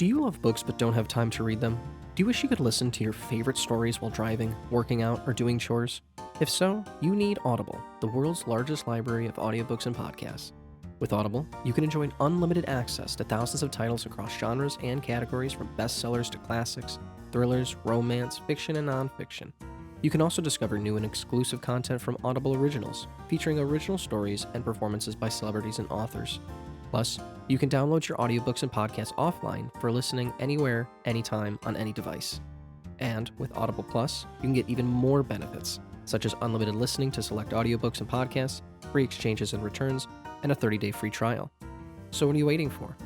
Do you love books but don't have time to read them? Do you wish you could listen to your favorite stories while driving, working out, or doing chores? If so, you need Audible, the world's largest library of audiobooks and podcasts. With Audible, you can enjoy unlimited access to thousands of titles across genres and categories from bestsellers to classics, thrillers, romance, fiction, and nonfiction. You can also discover new and exclusive content from Audible Originals, featuring original stories and performances by celebrities and authors. Plus, you can download your audiobooks and podcasts offline for listening anywhere, anytime, on any device. And with Audible Plus, you can get even more benefits, such as unlimited listening to select audiobooks and podcasts, free exchanges and returns, and a 30-day free trial. So what are you waiting for?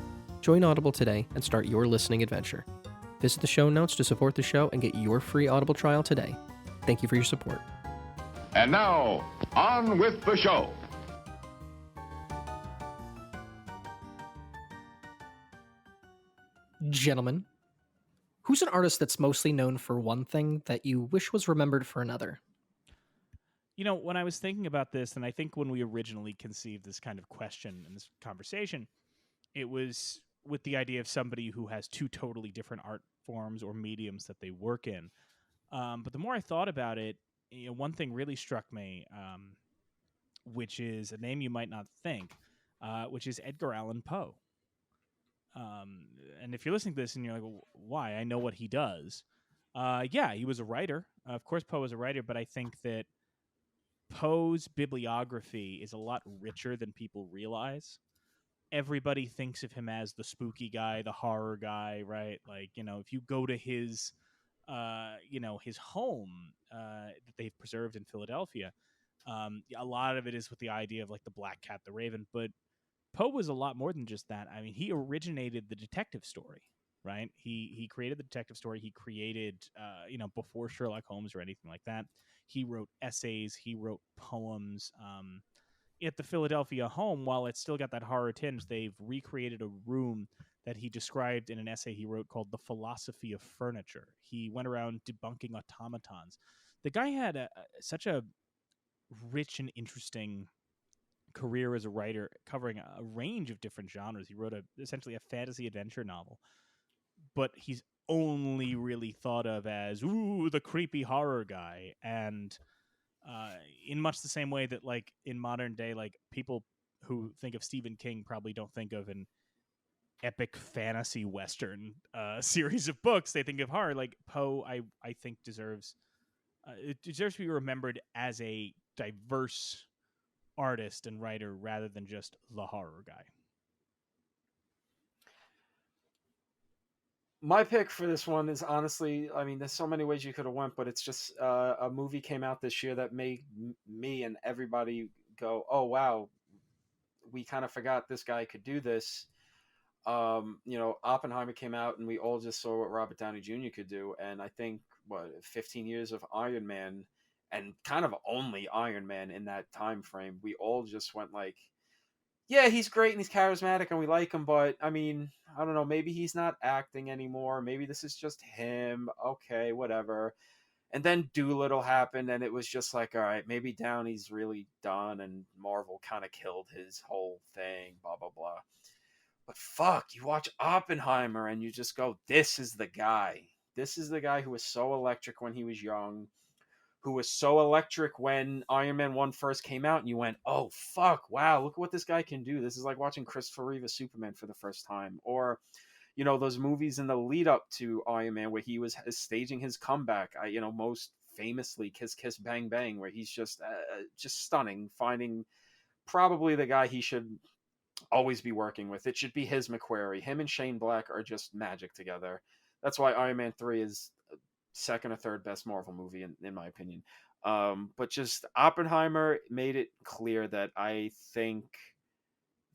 Join Audible today and start your listening adventure. Visit the show notes to support the show and get your free Audible trial today. Thank you for your support. And now, on with the show. Gentlemen, who's an artist that's mostly known for one thing that you wish was remembered for another? You know, when I was thinking about this, and I think when we originally conceived this kind of question and this conversation, it was with the idea of somebody who has two totally different art forms or mediums that they work in. But the more I thought about it, one thing really struck me, which is a name you might not think, which is Edgar Allan Poe. And if you're listening to this and you're like, well, why? I know what he does. Yeah, he was a writer. Of course, Poe was a writer, but I think that Poe's bibliography is a lot richer than people realize. Everybody thinks of him as the spooky guy, the horror guy, right? Like, if you go to his home that they've preserved in Philadelphia, a lot of it is with the idea of like the Black Cat, the Raven, but Poe was a lot more than just that. I mean, he originated the detective story, right? He created the detective story. He created, before Sherlock Holmes or anything like that. He wrote essays. He wrote poems. At the Philadelphia home, while it's still got that horror tinge, they've recreated a room that he described in an essay he wrote called The Philosophy of Furniture. He went around debunking automatons. The guy had such a rich and interesting career as a writer, covering a range of different genres. He wrote essentially a fantasy adventure novel, but he's only really thought of as the creepy horror guy. And in much the same way that, like, in modern day, like, people who think of Stephen King probably don't think of an epic fantasy western series of books. They think of horror. Like, Poe, I think deserves to be remembered as a diverse artist and writer rather than just the horror guy. My pick for this one is honestly, I mean, there's so many ways you could have went, but it's just a movie came out this year that made me and everybody go, oh, wow, we kind of forgot this guy could do this. Oppenheimer came out and we all just saw what Robert Downey Jr. could do. And I think, 15 years of Iron Man and kind of only Iron Man in that time frame, we all just went like, yeah, he's great and he's charismatic and we like him, but I mean, I don't know, maybe he's not acting anymore. Maybe this is just him. Okay, whatever. And then Doolittle happened and it was just like, all right, maybe Downey's really done and Marvel kind of killed his whole thing, blah, blah, blah. But fuck, you watch Oppenheimer and you just go, this is the guy. This is the guy who was so electric when he was young, who was so electric when Iron Man 1 first came out, and you went, oh, fuck, wow, look at what this guy can do. This is like watching Christopher Reeve as Superman for the first time. Or, those movies in the lead up to Iron Man where he was staging his comeback, most famously Kiss Kiss Bang Bang, where he's just stunning, finding probably the guy he should always be working with. It should be his McQuarrie. Him and Shane Black are just magic together. That's why Iron Man 3 is second or third best Marvel movie in my opinion. But just Oppenheimer made it clear that I think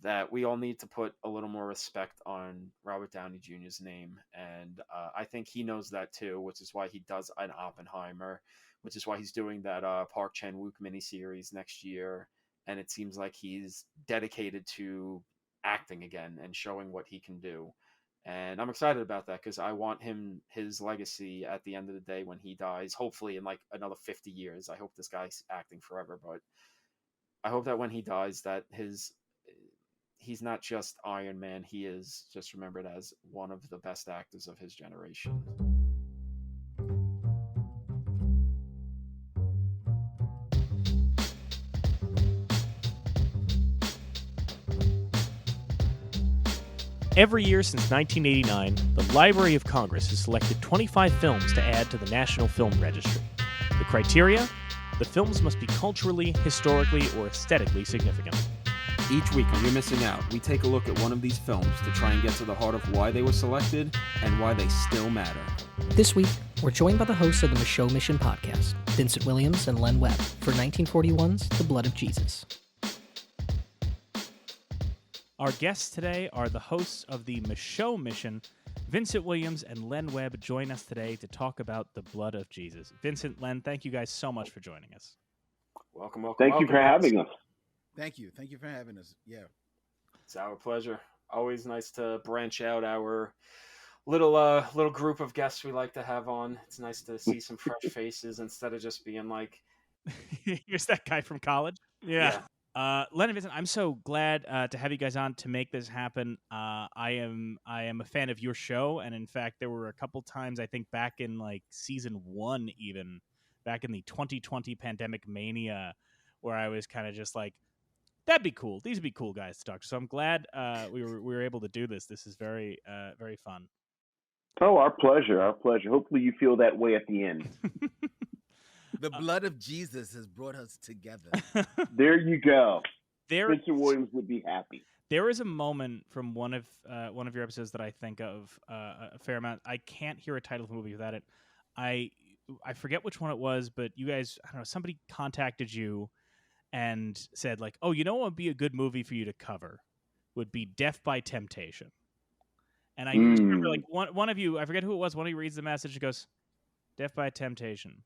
that we all need to put a little more respect on Robert Downey Jr.'s name. And I think he knows that too, which is why he does an Oppenheimer, which is why he's doing that Park Chan-wook miniseries next year. And it seems like he's dedicated to acting again and showing what he can do. And I'm excited about that because I want his legacy at the end of the day when he dies, hopefully in like another 50 years. I hope this guy's acting forever, but I hope that when he dies that he's not just Iron Man. He is just remembered as one of the best actors of his generation. Every year since 1989, the Library of Congress has selected 25 films to add to the National Film Registry. The criteria? The films must be culturally, historically, or aesthetically significant. Each week on You're Missing Out, we take a look at one of these films to try and get to the heart of why they were selected and why they still matter. This week, we're joined by the hosts of the Micheaux Mission podcast, Vincent Williams and Len Webb, for 1941's The Blood of Jesus. Our guests today are the hosts of the Micheaux Mission. Vincent Williams and Len Webb join us today to talk about The Blood of Jesus. Vincent, Len, thank you guys so much for joining us. Welcome. Thank you for having us. Thank you for having us. Yeah, It's our pleasure. Always nice to branch out our little group of guests we like to have on. It's nice to see some fresh faces instead of just being like, Here's that guy from college. Yeah. Len and Vincent, I'm so glad to have you guys on to make this happen. I am a fan of your show, and in fact, there were a couple times I think back in like season 1, even back in the 2020 pandemic mania, where I was kind of just like, that'd be cool. These would be cool guys to talk to. So I'm glad we were able to do this. This is very very fun. Oh, our pleasure. Our pleasure. Hopefully you feel that way at the end. the blood of Jesus has brought us together. There you go. Vincent Williams would be happy. There is a moment from one of your episodes that I think of a fair amount. I can't hear a title of a movie without it. I forget which one it was, but you guys, I don't know, somebody contacted you and said like, oh, you know what would be a good movie for you to cover? Would be Death by Temptation. And I just remember like one of you, I forget who it was, one of you reads the message and goes, Death by Temptation.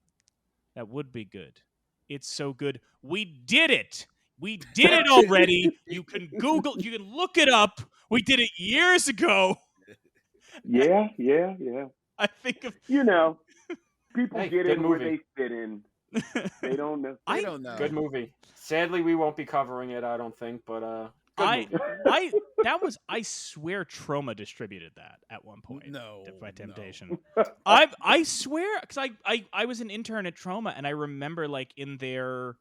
That would be good. It's so good. We did it. We did it already. You can Google, you can look it up. We did it years ago. Yeah. I think of people get in where they fit in. They don't know. I don't know. good movie. Sadly, we won't be covering it, I don't think, but good movie. I swear Troma distributed that at one point. No, Death by no. Temptation. I swear, because I was an intern at Troma, and I remember like in their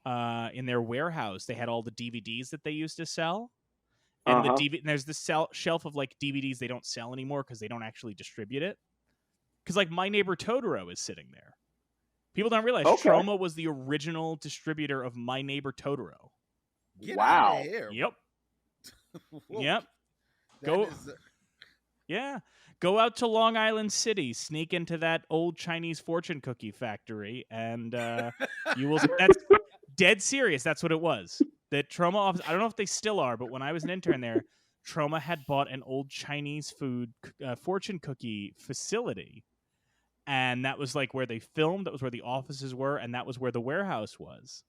warehouse they had all the DVDs that they used to sell, and and there's this shelf of like DVDs they don't sell anymore because they don't actually distribute it. Because like My Neighbor Totoro is sitting there. People don't realize Troma was the original distributor of My Neighbor Totoro. Get Wow. out of here. Yep. Whoa. Yep. That Go. is, Yeah. Go out to Long Island City, sneak into that old Chinese fortune cookie factory, and you will. That's dead serious. That's what it was. That Troma office. I don't know if they still are, but when I was an intern there, Troma had bought an old Chinese food fortune cookie facility, and that was like where they filmed. That was where the offices were, and that was where the warehouse was.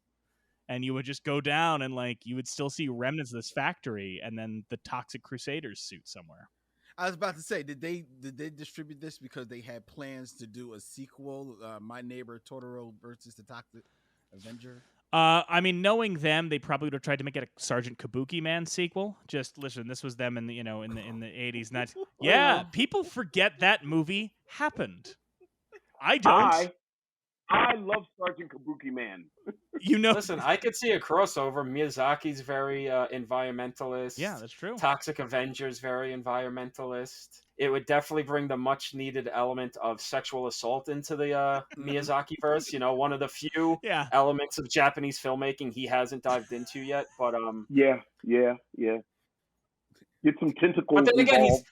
And you would just go down, and like you would still see remnants of this factory, and then the Toxic Crusaders suit somewhere. I was about to say, did they distribute this because they had plans to do a sequel, My Neighbor Totoro versus the Toxic Avenger? I mean, knowing them, they probably would have tried to make it a Sergeant Kabuki Man sequel. Just listen, this was them in the in the 80s. Not yeah, people forget that movie happened. I don't. I love Sergeant Kabuki Man. Listen, I could see a crossover. Miyazaki's very environmentalist. Yeah, that's true. Toxic Avenger's very environmentalist. It would definitely bring the much-needed element of sexual assault into the Miyazaki verse. One of the few elements of Japanese filmmaking he hasn't dived into yet. But Yeah. Get some tentacles but involved.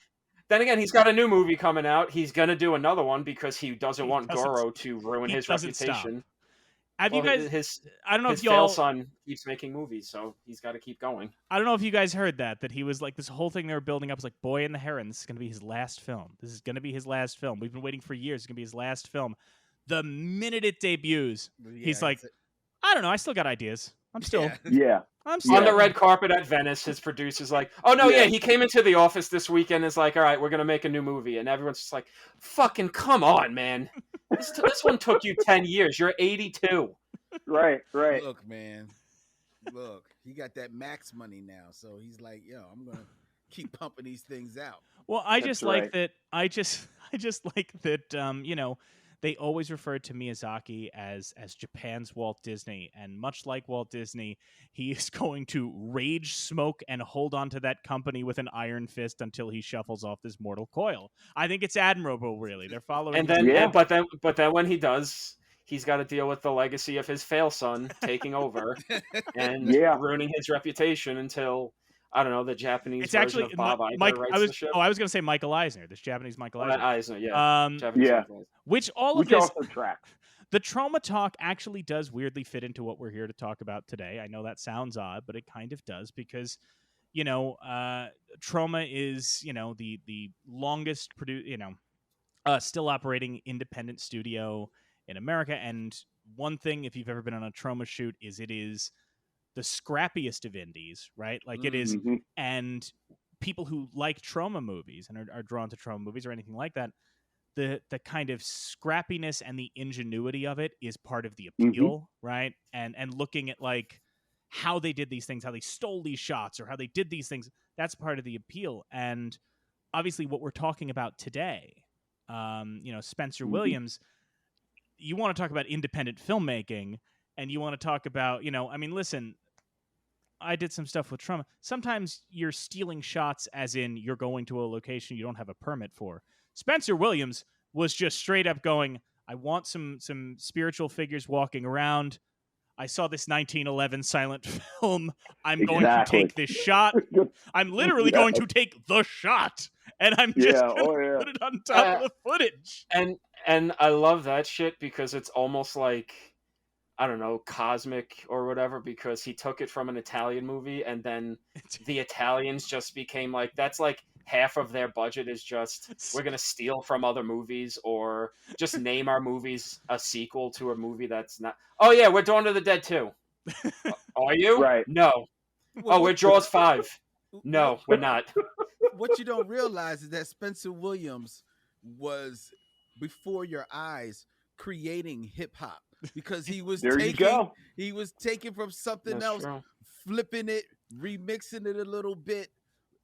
then again, he's got a new movie coming out. He's gonna do another one because he doesn't want Goro to ruin his reputation. Have you guys? I don't know his if y'all. son keeps making movies, so he's got to keep going. I don't know if you guys heard that he was like this whole thing they were building up was like Boy and the Heron. This is gonna be his last film. This is gonna be his last film. We've been waiting for years. It's gonna be his last film. The minute it debuts, he's like, I don't know. I still got ideas. I'm still. Yeah. I'm still On the red carpet at Venice, his producer's like, oh, no, he came into the office this weekend and is like, all right, we're going to make a new movie. And everyone's just like, fucking come on, man. This one took you 10 years. You're 82. Right. Look, man. Look, he got that Max money now, so he's like, yo, I'm gonna keep pumping these things out. Well, I That's just like right. that. I just like that. They always referred to Miyazaki as Japan's Walt Disney, and much like Walt Disney, he is going to rage, smoke, and hold on to that company with an iron fist until he shuffles off this mortal coil. I think it's admirable, really. They're following. And then, Yeah. but then when he does, he's got to deal with the legacy of his fail son taking over and Yeah. ruining his reputation until, I don't know, the Japanese It's version actually of Bob Iger Mike. writes the ship. I was going to say Michael Eisner, this Japanese Michael Eisner. Eisner, yeah. Japanese Yeah. Michael Eisner. Which all of Which this, also tracks. the trauma talk actually does weirdly fit into what we're here to talk about today. I know that sounds odd, but it kind of does because, Trauma is, the longest still operating independent studio in America. And one thing, if you've ever been on a Trauma shoot, is it is the scrappiest of indies, right? Like it is, Mhm. and people who like Trauma movies and are drawn to Trauma movies or anything like that, the kind of scrappiness and the ingenuity of it is part of the appeal, right? And looking at like how they did these things, how they stole these shots, or how they did these things, that's part of the appeal. And obviously, what we're talking about today, Spencer Williams, you want to talk about independent filmmaking, and you want to talk about, listen, I did some stuff with Trauma. Sometimes you're stealing shots as in you're going to a location you don't have a permit for. Spencer Williams was just straight up going, I want some spiritual figures walking around. I saw this 1911 silent film. I'm going to take this shot. I'm literally going to take the shot. And I'm just going to put it on top of the footage. And I love that shit because it's almost like, I don't know, cosmic or whatever, because he took it from an Italian movie and then the Italians just became like, that's like half of their budget is just, we're going to steal from other movies or just name our movies a sequel to a movie that's not. Oh yeah, we're Dawn of the Dead 2. Are you? Right. No. Well, Oh, we're Jaws 5. No, we're not. What you don't realize is that Spencer Williams was before your eyes creating hip hop because he was There you go. he was taking from something That's else, true. flipping it, remixing it a little bit,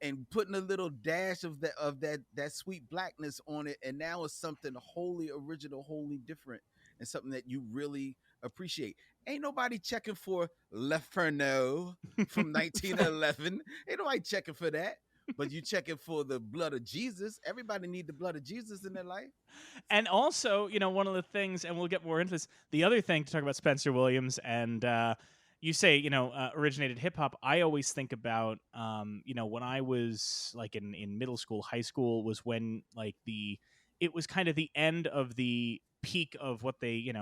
and putting a little dash of that sweet blackness on it, and now it's something wholly original, wholly different, and something that you really appreciate. Ain't nobody checking for Leferno from 1911. Ain't nobody checking for that. But you checking for the blood of Jesus. Everybody need the blood of Jesus in their life. And also, one of the things, and we'll get more into this, the other thing to talk about Spencer Williams, and you say, originated hip hop. I always think about, when I was like in middle school, high school was when like it was kind of the end of the peak of what they,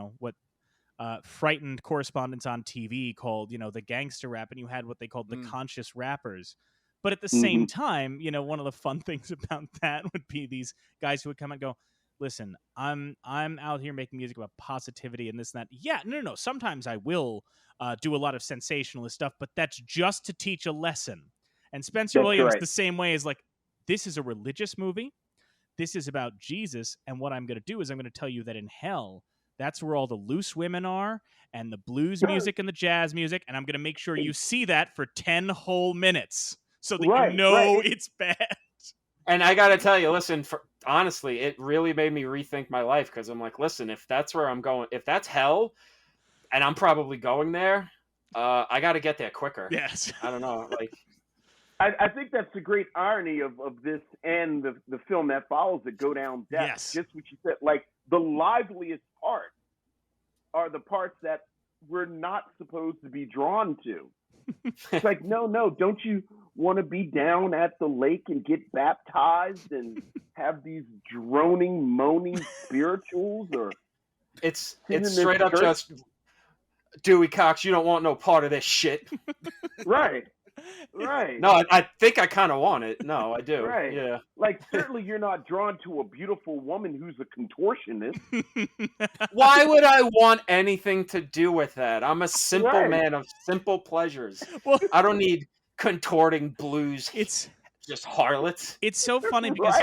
frightened correspondents on TV called, the gangster rap, and you had what they called the conscious rappers. But at the same time, one of the fun things about that would be these guys who would come and go, listen, I'm out here making music about positivity and this and that. Yeah, no. Sometimes I will do a lot of sensationalist stuff, but that's just to teach a lesson. And Spencer Williams, the same way, is like, this is a religious movie. This is about Jesus. And what I'm going to do is I'm going to tell you that in hell, that's where all the loose women are and the blues music and the jazz music. And I'm going to make sure you see that for 10 whole minutes. So that it's bad. And I got to tell you, listen, honestly, it really made me rethink my life because I'm like, listen, if that's where I'm going, if that's hell, and I'm probably going there, I got to get there quicker. Yes. I don't know. Like, I think that's the great irony of this and the film that follows it, Go Down Death. Yes. Just what you said, like the liveliest parts are the parts that we're not supposed to be drawn to. It's like, no, don't you want to be down at the lake and get baptized and have these droning, moaning spirituals? Or it's straight up just, Dewey Cox, you don't want no part of this shit. Right. No, I think I kind of want it. No, I do. Right. Yeah. Like, certainly you're not drawn to a beautiful woman who's a contortionist. Why would I want anything to do with that? I'm a simple man of simple pleasures. Well, I don't need contorting blues. It's just harlots. It's so funny because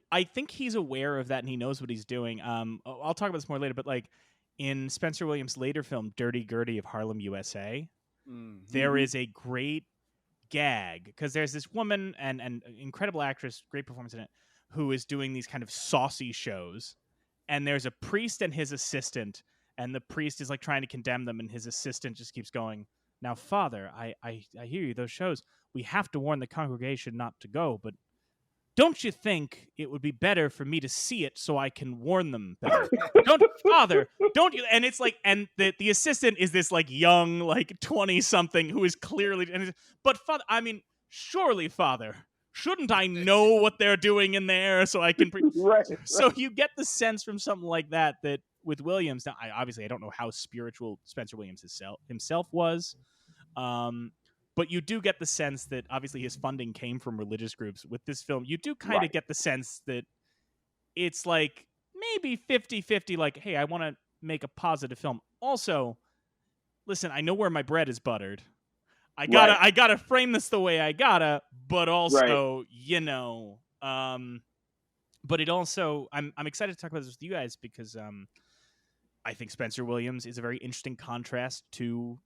I think he's aware of that and he knows what he's doing. I'll talk about this more later, but like in Spencer Williams' later film, Dirty Gertie of Harlem, USA, there is a great gag because there's this woman and incredible actress, great performance in it, who is doing these kind of saucy shows, and there's a priest and his assistant, and the priest is like trying to condemn them, and his assistant just keeps going, "Now, Father, I hear you, those shows, we have to warn the congregation not to go, but don't you think it would be better for me to see it so I can warn them better? Father, don't you?" And it's like, and the assistant is this like young, like 20-something who is clearly, but Father, I mean, surely, Father, shouldn't I know what they're doing in there so I can? Right. So you get the sense from something like that with Williams. Now, I don't know how spiritual Spencer Williams himself was. But you do get the sense that obviously his funding came from religious groups. With this film, you do kind of get the sense that it's like maybe 50-50, like, hey, I want to make a positive film. Also, listen, I know where my bread is buttered. I gotta frame this the way I gotta, but also, but it also, I'm excited to talk about this with you guys because I think Spencer Williams is a very interesting contrast to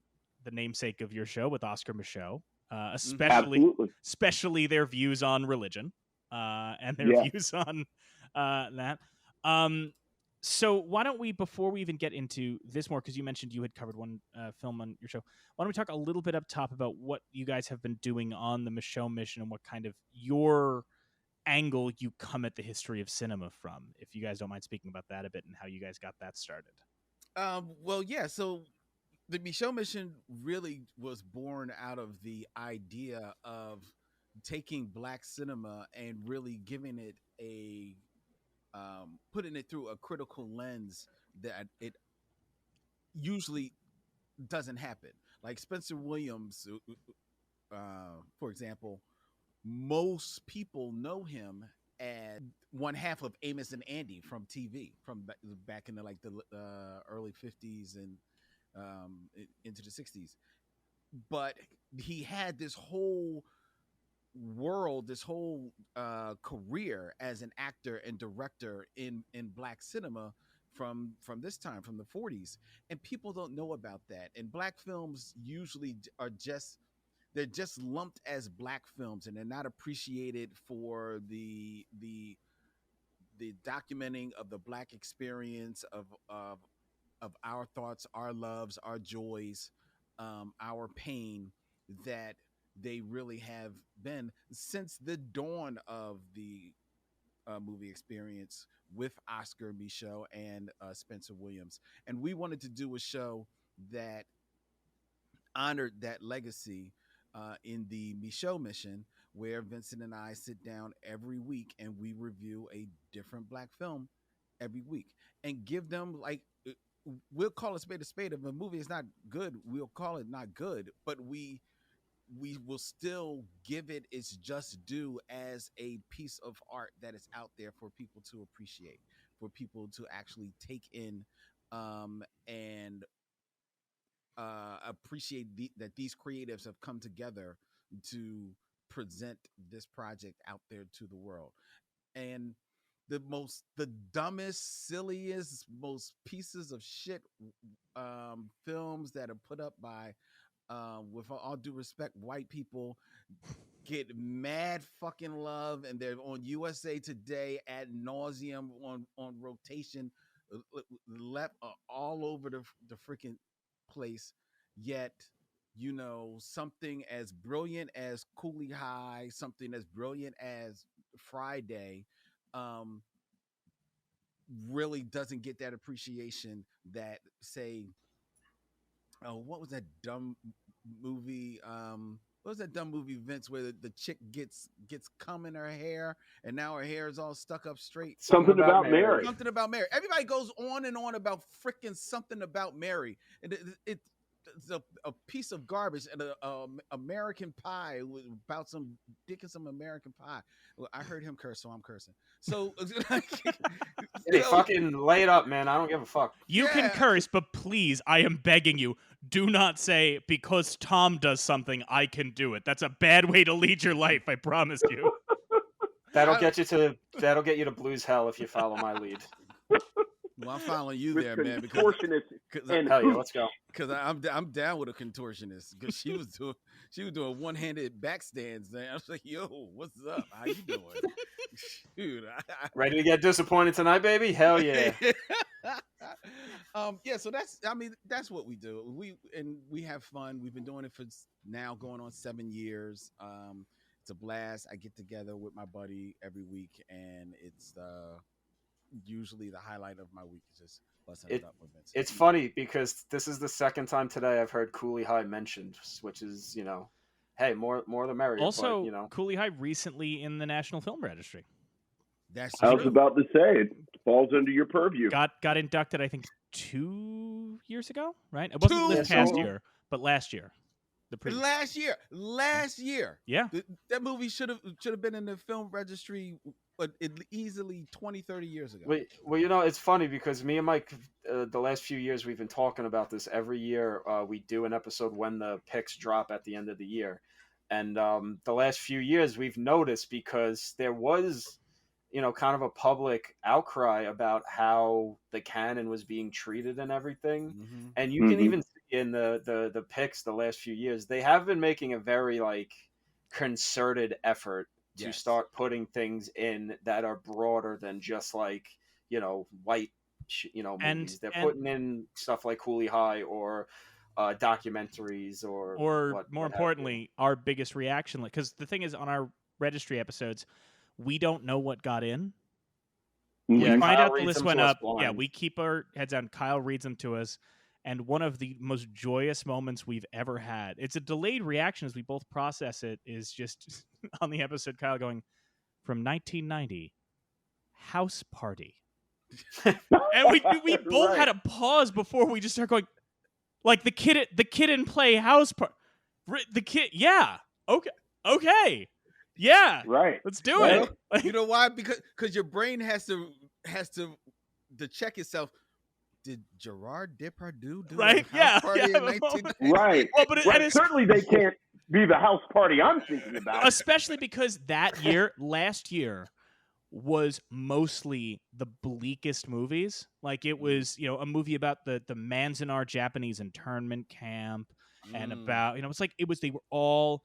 the namesake of your show with Oscar Micheaux, especially their views on religion and their views on that. So why don't we, before we even get into this more, because you mentioned you had covered one film on your show, why don't we talk a little bit up top about what you guys have been doing on the Micheaux mission and what kind of your angle you come at the history of cinema from, if you guys don't mind speaking about that a bit and how you guys got that started. So the Micheaux mission really was born out of the idea of taking Black cinema and really giving it putting it through a critical lens that it usually doesn't happen. Like Spencer Williams, for example, most people know him as one half of Amos and Andy from TV, from back in the early 50s and into the 60s. But he had this whole world, this whole career as an actor and director in Black cinema from this time, from the 40s, and people don't know about that. And Black films usually they're just lumped as Black films, and they're not appreciated for the documenting of the Black experience of our thoughts, our loves, our joys, our pain that they really have been since the dawn of the movie experience with Oscar Micheaux and Spencer Williams. And we wanted to do a show that honored that legacy in the Micheaux mission, where Vincent and I sit down every week and we review a different Black film every week and give them, like, we'll call a spade a spade. If a movie is not good, we'll call it not good, but we will still give it its just due as a piece of art that is out there for people to appreciate, for people to actually take in and appreciate that these creatives have come together to present this project out there to the world. And the dumbest, silliest, most pieces of shit films that are put up by, with all due respect, white people get mad fucking love, and they're on USA Today ad nauseum on rotation, left all over the freaking place. Yet, something as brilliant as Cooley High, something as brilliant as Friday, really doesn't get that appreciation that, say, what was that dumb movie? What was that dumb movie, Vince, where the chick gets cum in her hair and now her hair is all stuck up straight? Something about Mary. Something about Mary. Everybody goes on and on about freaking Something About Mary. And it's a piece of garbage, and American Pie about some dick and some American pie. Well, I heard him curse, so I'm cursing. So Hey, fucking lay it up, man. I don't give a fuck. You can curse, but please, I am begging you, do not say, because Tom does something, I can do it. That's a bad way to lead your life, I promise you. That'll get you to blues hell if you follow my lead. Well, I'm following you there, man. Because hell yeah, let's go. Because I'm down with a contortionist because she was doing one-handed back stands. Man. I was like, yo, what's up? How you doing? Shoot, Ready to get disappointed tonight, baby? Hell yeah. Yeah. So that's what we do. We have fun. We've been doing it for now going on 7 years. It's a blast. I get together with my buddy every week, and it's usually the highlight of my week is just busting it up with Vincent. It's funny because this is the second time today I've heard Cooley High mentioned, which is, hey, more the merrier. Also, but, Cooley High recently in the National Film Registry. That's I was true. about to say it falls under your purview. Got inducted, I think, 2 years ago, right? It wasn't this past year, but last year. Last year. Yeah. That movie should have been in the film registry, but easily 20, 30 years ago. Well, it's funny because me and Mike, the last few years we've been talking about this. Every year we do an episode when the picks drop at the end of the year. And the last few years we've noticed because there was, kind of a public outcry about how the canon was being treated and everything. Mm-hmm. And you can even see in the picks the last few years, they have been making a very concerted effort to start putting things in that are broader than just white, movies. They're putting in stuff like Cooley High or documentaries or more importantly, our biggest reaction, because the thing is, on our registry episodes, we don't know what got in. Yeah, we find Kyle out the reads list them went to us up. blind. Yeah, we keep our heads down. Kyle reads them to us. And one of the most joyous moments we've ever had, it's a delayed reaction as we both process it, is just on the episode, Kyle going, from 1990, House Party. And we both had a pause before we just start going, like the kid in play House Party. The kid, yeah, okay. Yeah, right. Let's do it. You know why? Because your brain has to check itself. Did Gerard Depardieu do right? a house party in Right. 1990? Right. Well, but Certainly they can't be the house party I'm thinking about. Especially because last year, was mostly the bleakest movies. Like it was, a movie about the Manzanar Japanese internment camp, and about, they were all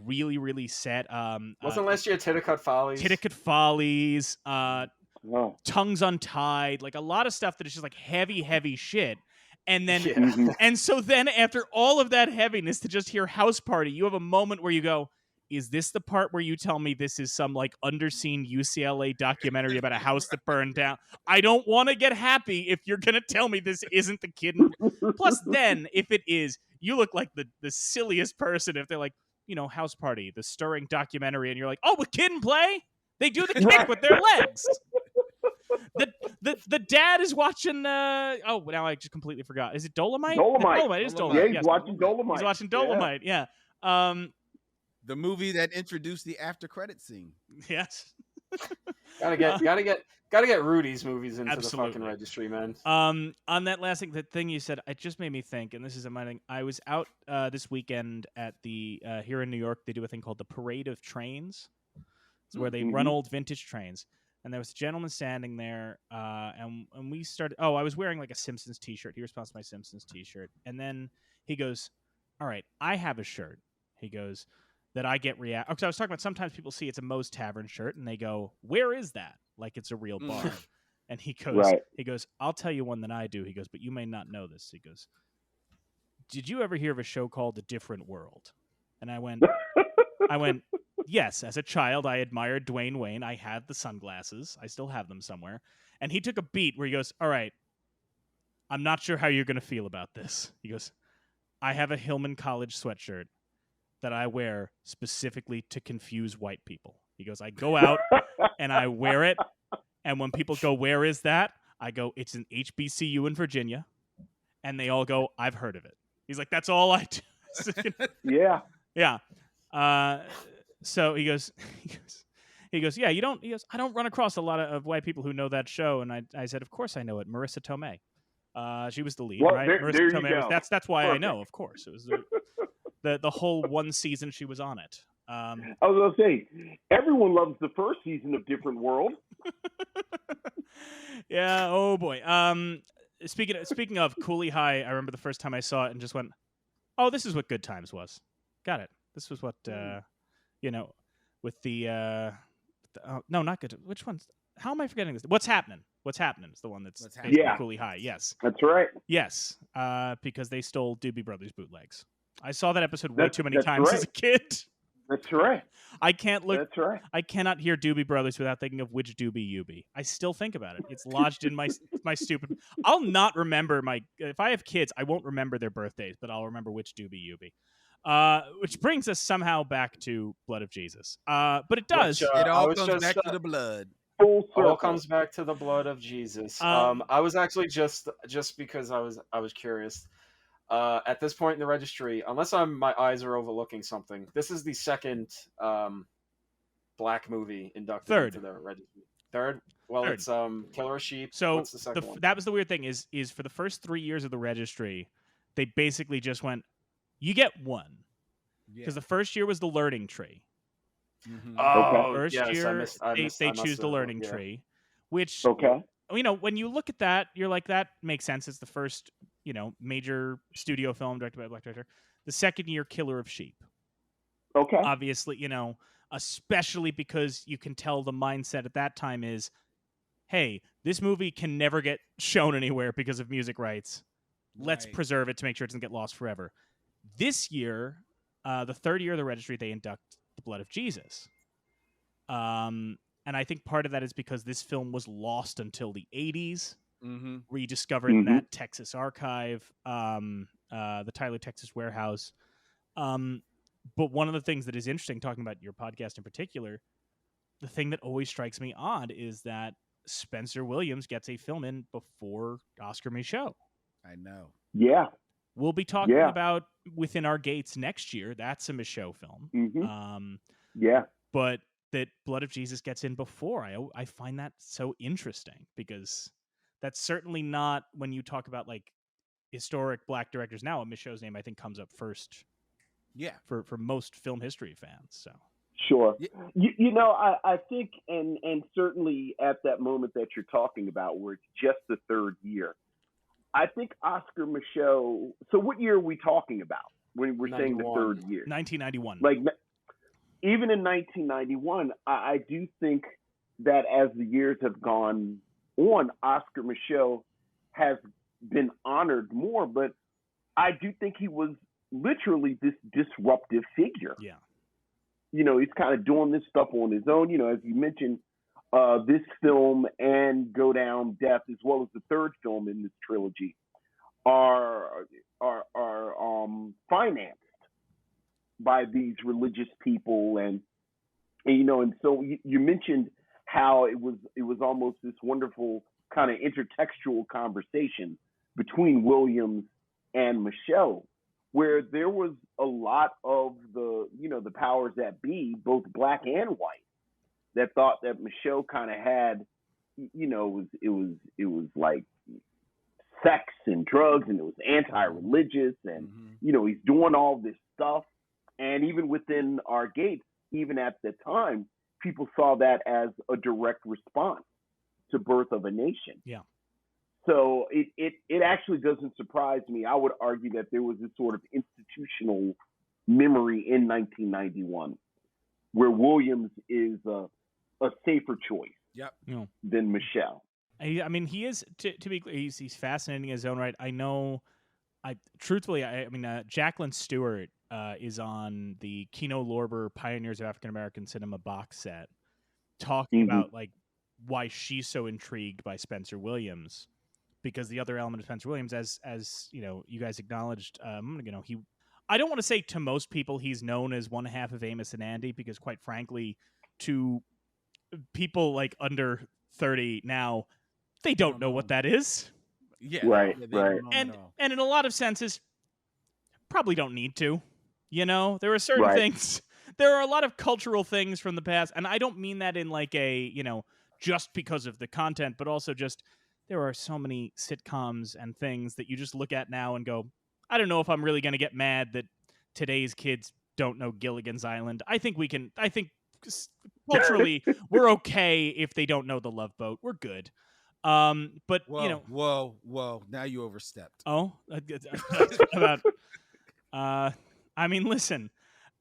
really, really set. Wasn't last year Titicut Follies? Titicut Follies, Tongues Untied, like a lot of stuff that is just like heavy shit. And then, and so then after all of that heaviness, to just hear House Party, you have a moment where you go, is this the part where you tell me this is some underseen UCLA documentary about a house that burned down? I don't want to get happy if you're going to tell me this isn't the kid. Plus, then, if it is, you look like the silliest person if they're like, House Party, the stirring documentary, and you're like, oh, with Kid and Play? They do the kick with their legs. The dad is watching. Now I just completely forgot. Is it Dolomite? Dolomite. It is Dolomite. Yeah, he's watching Dolomite. He's watching Dolomite. Yeah. The movie that introduced the after credit scene. Yes. gotta get Rudy's movies into Absolutely. the fucking registry, man. On that last thing, the thing you said, it just made me think, and this is my thing. I was out this weekend at the here in New York. They do a thing called the Parade of Trains. It's where they run old vintage trains. And there was a gentleman standing there, and we started. Oh, I was wearing a Simpsons T-shirt. He responds to my Simpsons T-shirt, and then he goes, "All right, I have a shirt." He goes, that I get react. Because I was talking about sometimes people see it's a Moe's Tavern shirt, and they go, "Where is that?" Like it's a real bar. And he goes, "I'll tell you one that I do." He goes, "But you may not know this." He goes, "Did you ever hear of a show called The Different World?" And I went, yes, as a child, I admired Dwayne Wayne. I had the sunglasses. I still have them somewhere. And he took a beat where he goes, all right, I'm not sure how you're going to feel about this. He goes, I have a Hillman College sweatshirt that I wear specifically to confuse white people. He goes, I go out and I wear it. And when people go, where is that? I go, it's an HBCU in Virginia. And they all go, I've heard of it. He's like, that's all I do. Yeah. Yeah. So he goes, yeah, I don't run across a lot of white people who know that show. And I said, of course I know it. Marissa Tomei. She was the lead, right? There you go. That's why Perfect. I know, of course. It was the whole one season she was on it. I was going to say, everyone loves the first season of Different World. Yeah. Oh boy. speaking of Cooley High, I remember the first time I saw it and just went, "Oh, this is what Good Times was." Got it. This was what with the no, not Good. Which one's? How am I forgetting this? What's Happening? What's Happening is the one that's What's basically Happening? Cooley High. Yes, That's right. yes. Because they stole Doobie Brothers bootlegs. I saw that episode way That's- too many that's times right. as a kid. That's right. I can't look. That's right. I cannot hear Doobie Brothers without thinking of which Doobie you be. I still think about it. It's lodged in my stupid. I'll not remember if I have kids, I won't remember their birthdays, but I'll remember which Doobie you be. Which brings us somehow back to Blood of Jesus. But it does. Which, It I all was comes just, back to the blood. Full It all circle. comes back to the blood of Jesus. Um, I was actually just because I was curious. At this point in the registry, unless my eyes are overlooking something, this is the second black movie inducted Third. into the registry. Third? Well, Third. it's Killer Sheep. So What's the second one? that was the weird thing is for the first 3 years of the registry, they basically just went, you get one. Because the first year was the learning tree. Mhm. Oh, First yes, year, I they must choose have- the learning yeah. tree, which, Okay. when you look at that, you're like, that makes sense. It's the first, major studio film directed by a black director. The second year, Killer of Sheep. Okay. Obviously, especially because you can tell the mindset at that time is, hey, this movie can never get shown anywhere because of music rights. Let's Right. preserve it to make sure it doesn't get lost forever. This year, the third year of the registry, they induct The Blood of Jesus. And I think part of that is because this film was lost until the 80s, Mhm. rediscovered in Mhm. that Texas archive, the Tyler, Texas warehouse. But one of the things that is interesting, talking about your podcast in particular, the thing that always strikes me odd is that Spencer Williams gets a film in before Oscar Micheaux. I know. Yeah. We'll be talking Yeah. about Within Our Gates next year. That's a Micheaux film. Hmm. Yeah. But that Blood of Jesus gets in before. I find that so interesting because that's certainly not, when you talk about like historic black directors now, Micheaux's name I think comes up first Yeah. for most film history fans. So Sure. Yeah. I think, and certainly at that moment that you're talking about, where it's just the third year, I think Oscar Micheaux. So, what year are we talking about when we're saying the 91. third year? 1991. Like, even in 1991, I do think that as the years have gone on, Oscar Micheaux has been honored more. But I do think he was literally this disruptive figure. Yeah. He's kind of doing this stuff on his own. As you mentioned, this film and Go Down Death, as well as the third film in this trilogy, are financed by these religious people, and so you mentioned how it was almost this wonderful kind of intertextual conversation between Williams and Micheaux, where there was a lot of the powers that be, both black and white, that thought that Micheaux kind of had, it was like sex and drugs, and it was anti-religious, and Mhm. he's doing all this stuff, and even within our gates, even at the time, people saw that as a direct response to Birth of a Nation. Yeah. So it actually doesn't surprise me. I would argue that there was this sort of institutional memory in 1991 where Williams is a safer choice Yep. than Micheaux. I mean, he is, to be clear, he's fascinating in his own right. I know, truthfully, Jacqueline Stewart is on the Kino Lorber Pioneers of African American Cinema box set, talking about like why she's so intrigued by Spencer Williams, because the other element of Spencer Williams, as you guys acknowledged, I don't want to say to most people he's known as one half of Amos and Andy, because quite frankly, to people like under 30 now, they don't know what that is. Yeah. Right, Yeah, they right. don't know And at all. in a lot of senses, probably don't need to. There are certain Right. things. There are a lot of cultural things from the past, and I don't mean that in like a just because of the content, but also just there are so many sitcoms and things that you just look at now and go, I don't know if I'm really going to get mad that today's kids don't know Gilligan's Island. I think culturally we're okay if they don't know The Love Boat. We're good. But Whoa, you know, whoa! Now you overstepped. about. I mean, listen.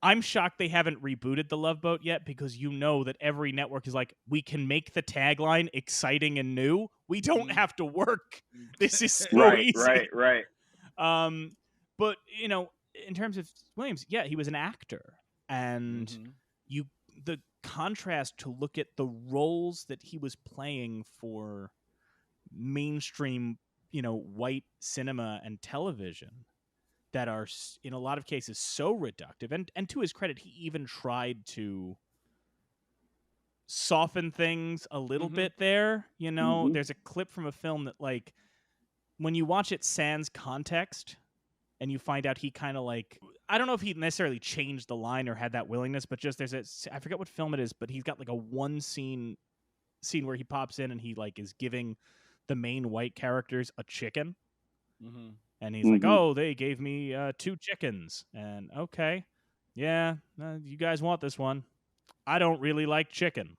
I'm shocked they haven't rebooted The Love Boat yet, because you know that every network is like, we can make the tagline exciting and new. We don't have to work. This is so easy. Right. But you know, in terms of Williams, yeah, he was an actor, and the contrast to look at the roles that he was playing for mainstream, you know, white cinema and television that are in a lot of cases so reductive, and to his credit, he even tried to soften things a little bit there. You know, there's a clip from a film that, like, when you watch it sans context and you find out he kind of like, I don't know if he necessarily changed the line or had that willingness, but just I forget what film it is, but he's got like a one scene where he pops in and he like is giving the main white characters a chicken. And he's like, oh, they gave me 2 chickens. And okay, yeah, you guys want this one. I don't really like chicken.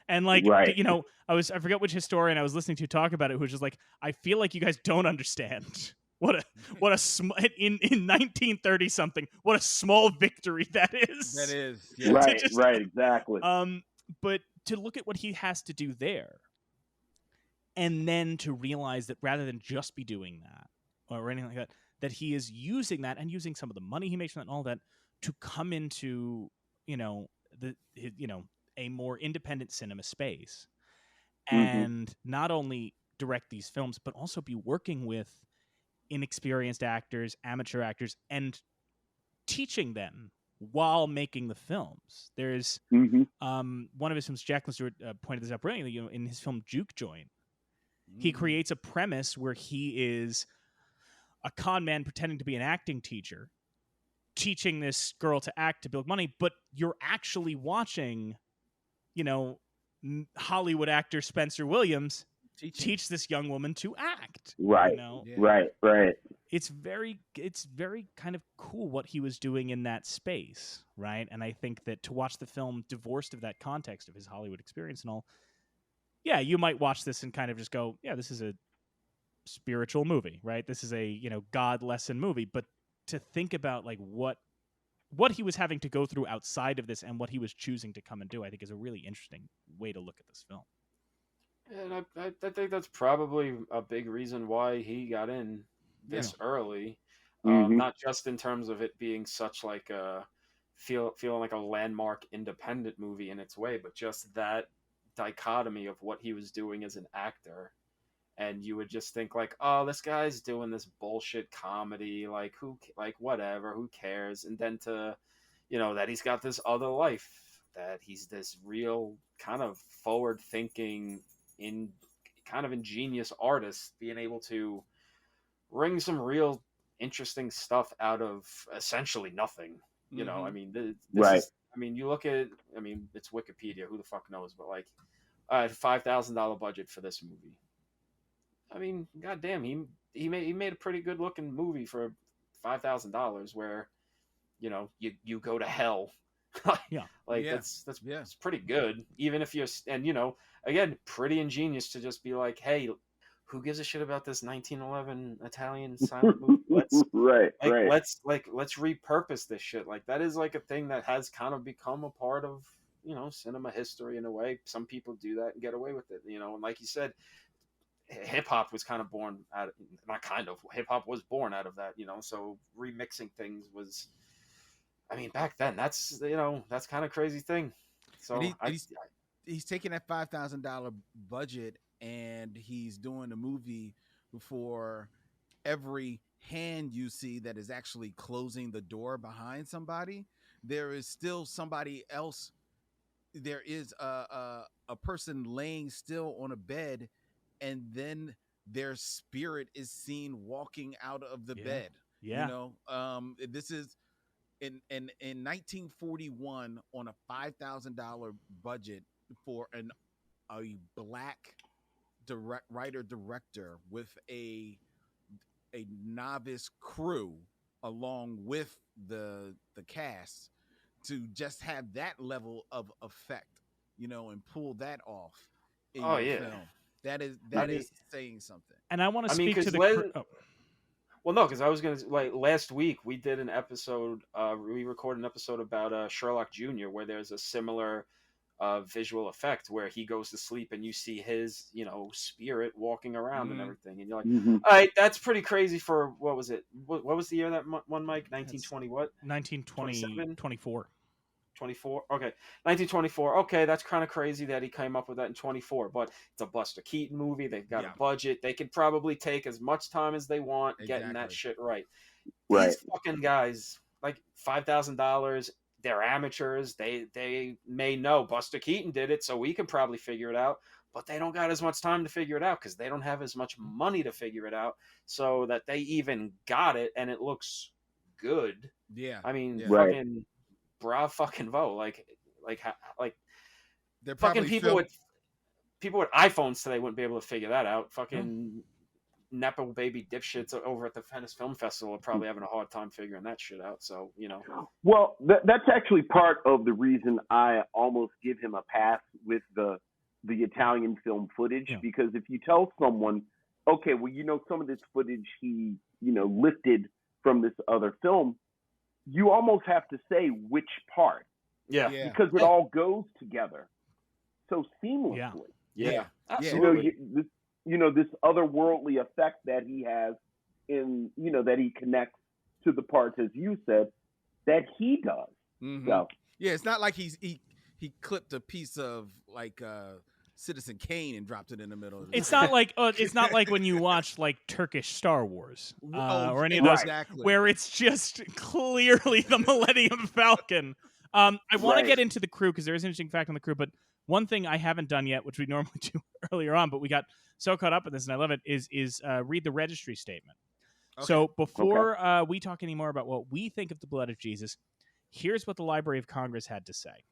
And like, you know, I forget which historian I was listening to talk about it, who was just like, I feel like you guys don't understand in 1930 something, what a small victory that is. That is. Yeah. Right, exactly. But to look at what he has to do there, and then to realize that rather than just be doing that or anything like that, that he is using that and using some of the money he makes from that and all that to come into, you know, a more independent cinema space, and not only direct these films, but also be working with inexperienced actors, amateur actors, and teaching them while making the films. There's one of his films, Jacqueline Stewart pointed this out brilliantly, you know, in his film Juke Joint, he creates a premise where he is a con man pretending to be an acting teacher, teaching this girl to act to build money, but you're actually watching, you know, Hollywood actor Spencer Williams teach this young woman to act. Right. You know? Right. It's very kind of cool what he was doing in that space, right? And I think that to watch the film divorced of that context of his Hollywood experience and all, yeah, you might watch this and kind of just go, yeah, this is a spiritual movie, right? This is a, you know, God lesson movie. But to think about like what he was having to go through outside of this and what he was choosing to come and do, I think is a really interesting way to look at this film. And I think that's probably a big reason why he got in this early. Not just in terms of it being such like a feeling like a landmark independent movie in its way, but just that dichotomy of what he was doing as an actor. And you would just think like, oh, this guy's doing this bullshit comedy, like whatever, who cares? And then to, you know, that he's got this other life, that he's this real kind of forward thinking, kind of ingenious artist, being able to wring some real interesting stuff out of essentially nothing. You know, I mean, this is, I mean, you look at, I mean, it's Wikipedia, who the fuck knows, but like, $5,000 budget for this movie. I mean, goddamn, he made a pretty good looking movie for $5,000, where, you know, you go to hell. That's pretty good. Even if you're, and you know, again, pretty ingenious to just be like, hey, who gives a shit about this 1911 Italian silent movie? Let's let's repurpose this shit. Like, that is like a thing that has kind of become a part of, you know, cinema history in a way. Some people do that and get away with it, you know. And like you said, hip hop was kind of born out of, hip hop was born out of that, you know. So remixing things was, I mean, back then, that's, you know, that's kind of crazy thing. So he's taking that $5,000 budget and he's doing a movie for every hand you see that is actually closing the door behind somebody. There is still somebody else. There is a person laying still on a bed, and then their spirit is seen walking out of the bed. Yeah. You know, this is in 1941 on a $5,000 budget for a black writer director with a novice crew along with the cast, to just have that level of effect, you know, and pull that off in your film. That is saying something. And I want to I mean, speak to 'cause the Well, no, because I was gonna like last week we did an episode. We recorded an episode about Sherlock Jr., where there's a similar visual effect where he goes to sleep and you see his spirit walking around and everything, and you're like, Mhm. all right, that's pretty crazy for what was it? What was the year that one, Mike? 1920 what? 1920 24. 24. Okay, 1924. Okay, that's kind of crazy that he came up with that in 24. But it's a Buster Keaton movie. They've got a budget. They could probably take as much time as they want getting that shit right. Right. These fucking guys, like $5,000. They're amateurs. They may know Buster Keaton did it, so we could probably figure it out. But they don't got as much time to figure it out because they don't have as much money to figure it out. So that they even got it, and it looks good. Yeah. I mean, Right. fucking bra fucking vo. Like They're fucking probably people with iPhones today wouldn't be able to figure that out. Fucking Nepo baby dipshits over at the Venice Film Festival are probably having a hard time figuring that shit out. So, Well, that's actually part of the reason I almost give him a pass with the Italian film footage, because if you tell someone, okay, well, some of this footage he, lifted from this other film, you almost have to say which part. Yeah. Because it all goes together so seamlessly. Yeah. Absolutely. This otherworldly effect that he has in, that he connects to the parts, as you said, that he does. Mm-hmm. So, yeah, it's not like he clipped a piece of like Citizen Kane and dropped it in the middle. It's not like when you watch like Turkish Star Wars or any of those where it's just clearly the Millennium Falcon. I want to get into the crew because there is an interesting fact on the crew, but one thing I haven't done yet, which we normally do earlier on, but we got so caught up in this and I love it, is read the registry statement. Okay. So before we talk any more about what we think of the blood of Jesus, here's what the Library of Congress had to say.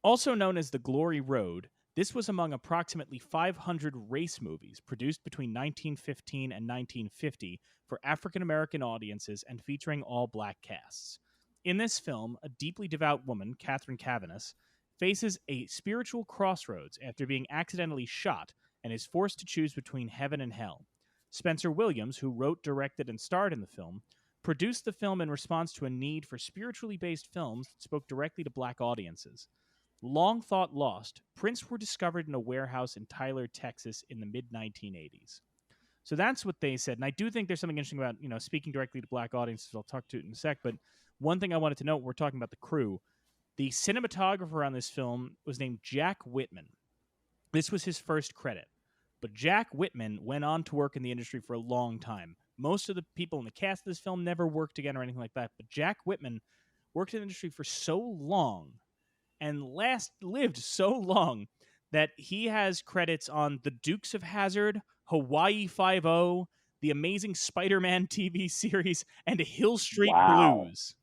Also known as the Glory Road, this was among approximately 500 race movies produced between 1915 and 1950 for African-American audiences and featuring all black casts. In this film, a deeply devout woman, Catherine Cavanis, faces a spiritual crossroads after being accidentally shot and is forced to choose between heaven and hell. Spencer Williams, who wrote, directed, and starred in the film, produced the film in response to a need for spiritually based films that spoke directly to black audiences. Long thought lost, prints were discovered in a warehouse in Tyler, Texas in the mid-1980s. So that's what they said. And I do think there's something interesting about, speaking directly to black audiences. I'll talk to it in a sec. But one thing I wanted to note, we're talking about the crew. The cinematographer on this film was named Jack Whitman. This was his first credit. But Jack Whitman went on to work in the industry for a long time. Most of the people in the cast of this film never worked again or anything like that. But Jack Whitman worked in the industry for so long and lived so long that he has credits on The Dukes of Hazzard, Hawaii Five-0, The Amazing Spider-Man TV series, and Hill Street Blues.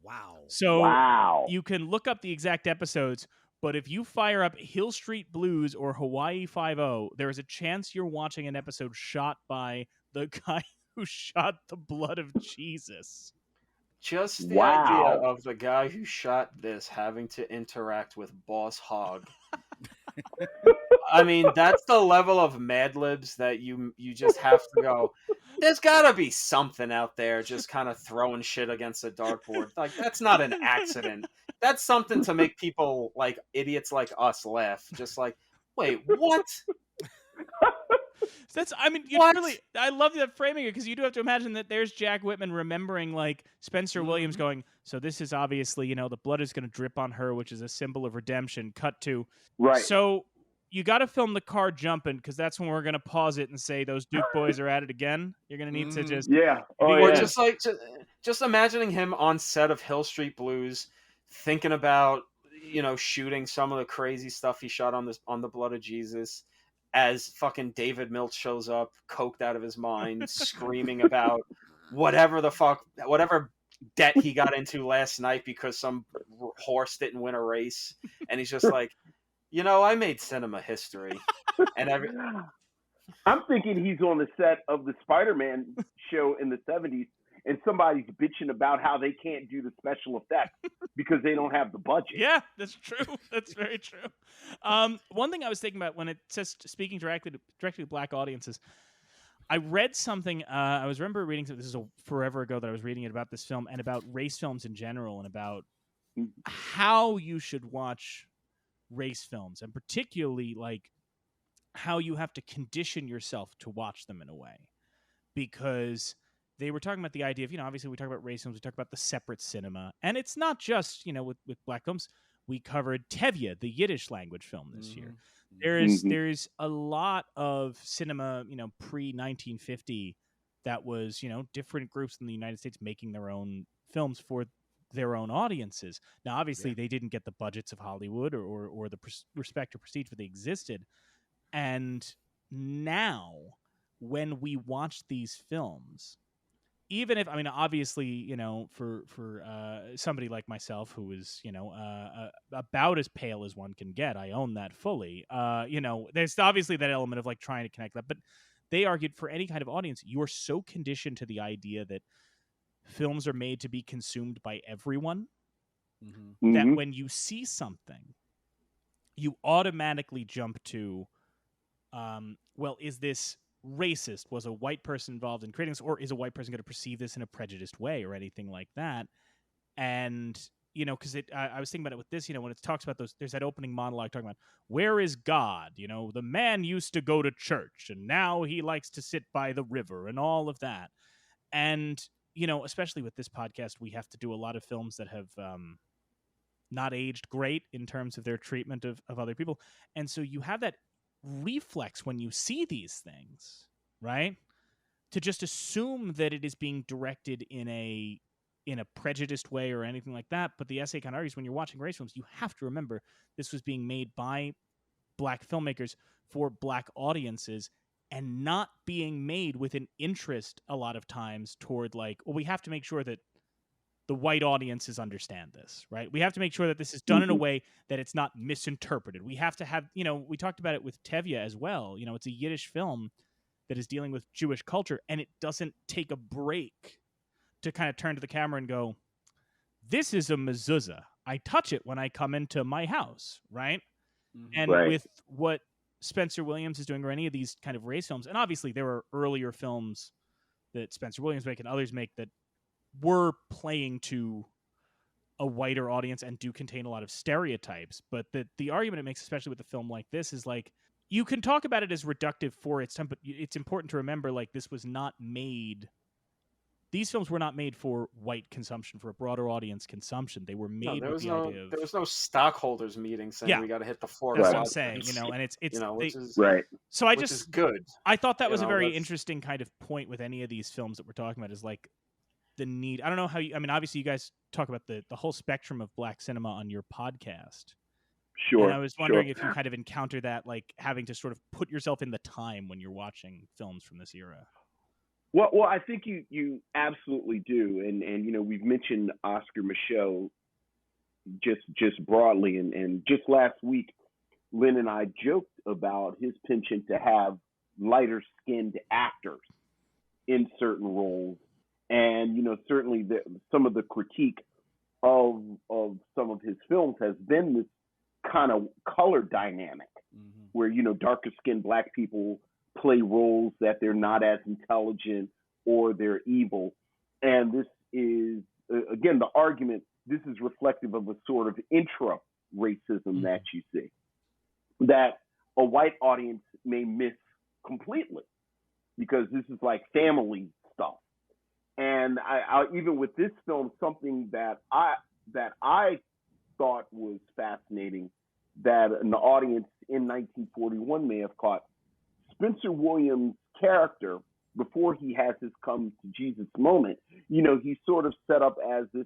Wow. So you can look up the exact episodes, but if you fire up Hill Street Blues or Hawaii Five-0, there is a chance you're watching an episode shot by the guy who shot the blood of Jesus. Just the idea of the guy who shot this having to interact with Boss Hogg. I mean, that's the level of Mad Libs that you just have to go, there's got to be something out there just kind of throwing shit against a dartboard. Like, that's not an accident. That's something to make people like idiots like us laugh. Just like, wait, what? I love that framing it because you do have to imagine that there's Jack Whitman remembering like Spencer Williams going, so this is obviously, the blood is going to drip on her, which is a symbol of redemption. Cut to. Right. So you got to film the car jumping because that's when we're going to pause it and say those Duke boys are at it again. You're going to need to just. Yeah. Or just imagining him on set of Hill Street Blues thinking about, shooting some of the crazy stuff he shot on the blood of Jesus. As fucking David Milch shows up, coked out of his mind, screaming about whatever debt he got into last night because some horse didn't win a race. And he's just like, I made cinema history. And I'm thinking he's on the set of the Spider-Man show in the 70s, and somebody's bitching about how they can't do the special effects because they don't have the budget. Yeah, that's true. That's very true. One thing I was thinking about when it says speaking directly to black audiences, I read something. I remember reading something. This is forever ago that I was reading it about this film and about race films in general and about how you should watch race films, and particularly like how you have to condition yourself to watch them in a way, because they were talking about the idea of, obviously we talk about race films, we talk about the separate cinema, and it's not just, with black films. We covered Tevye, the Yiddish language film this year. There's a lot of cinema, pre-1950 that was, different groups in the United States making their own films for their own audiences. Now, obviously, they didn't get the budgets of Hollywood or the respect or prestige, but they existed. And now, when we watch these films, even if, obviously, for somebody like myself who is, about as pale as one can get, I own that fully. There's obviously that element of like trying to connect that, but they argued for any kind of audience, you're so conditioned to the idea that films are made to be consumed by everyone that when you see something, you automatically jump to, well, is this racist? Was a white person involved in creating this, or is a white person going to perceive this in a prejudiced way or anything like that? And because I was thinking about it with this, when it talks about those, there's that opening monologue talking about where is God? The man used to go to church and now he likes to sit by the river and all of that. And especially with this podcast, we have to do a lot of films that have not aged great in terms of their treatment of other people, and so you have that reflex when you see these things, right, to just assume that it is being directed in a prejudiced way or anything like that. But the essay kind of argues, when you're watching race films, you have to remember this was being made by black filmmakers for black audiences, and not being made with an interest a lot of times toward like, well, we have to make sure that the white audiences understand this, right? We have to make sure that this is done in a way that it's not misinterpreted. We have to have, we talked about it with Tevye as well. It's a Yiddish film that is dealing with Jewish culture, and it doesn't take a break to kind of turn to the camera and go, this is a mezuzah. I touch it when I come into my house, right? And with what Spencer Williams is doing, or any of these kind of race films, and obviously there were earlier films that Spencer Williams make and others make that were playing to a wider audience and do contain a lot of stereotypes, but the argument it makes, especially with a film like this, is like, you can talk about it as reductive for its time, but it's important to remember, like, these films were not made for white consumption, for a broader audience consumption. They were made with the idea of... There was no stockholders meeting saying we got to hit the 4. That's what I'm saying, and it's which is right. So which is good. I thought that was a very interesting kind of point with any of these films that we're talking about, is like the need. I don't know how you. Obviously, you guys talk about the whole spectrum of black cinema on your podcast. Sure. And I was wondering if you kind of encounter that, like having to sort of put yourself in the time when you're watching films from this era. Well, I think you absolutely do, and we've mentioned Oscar Micheaux just broadly, and just last week, Lynn and I joked about his penchant to have lighter skinned actors in certain roles, and certainly some of the critique of some of his films has been this kind of color dynamic, where darker skinned black people play roles that they're not as intelligent or they're evil. And this is, again, the argument, this is reflective of a sort of intra-racism that you see, that a white audience may miss completely, because this is like family stuff. And I even with this film, something that I thought was fascinating, that an audience in 1941 may have caught, Spencer Williams' character, before he has his come to Jesus moment, he's sort of set up as this,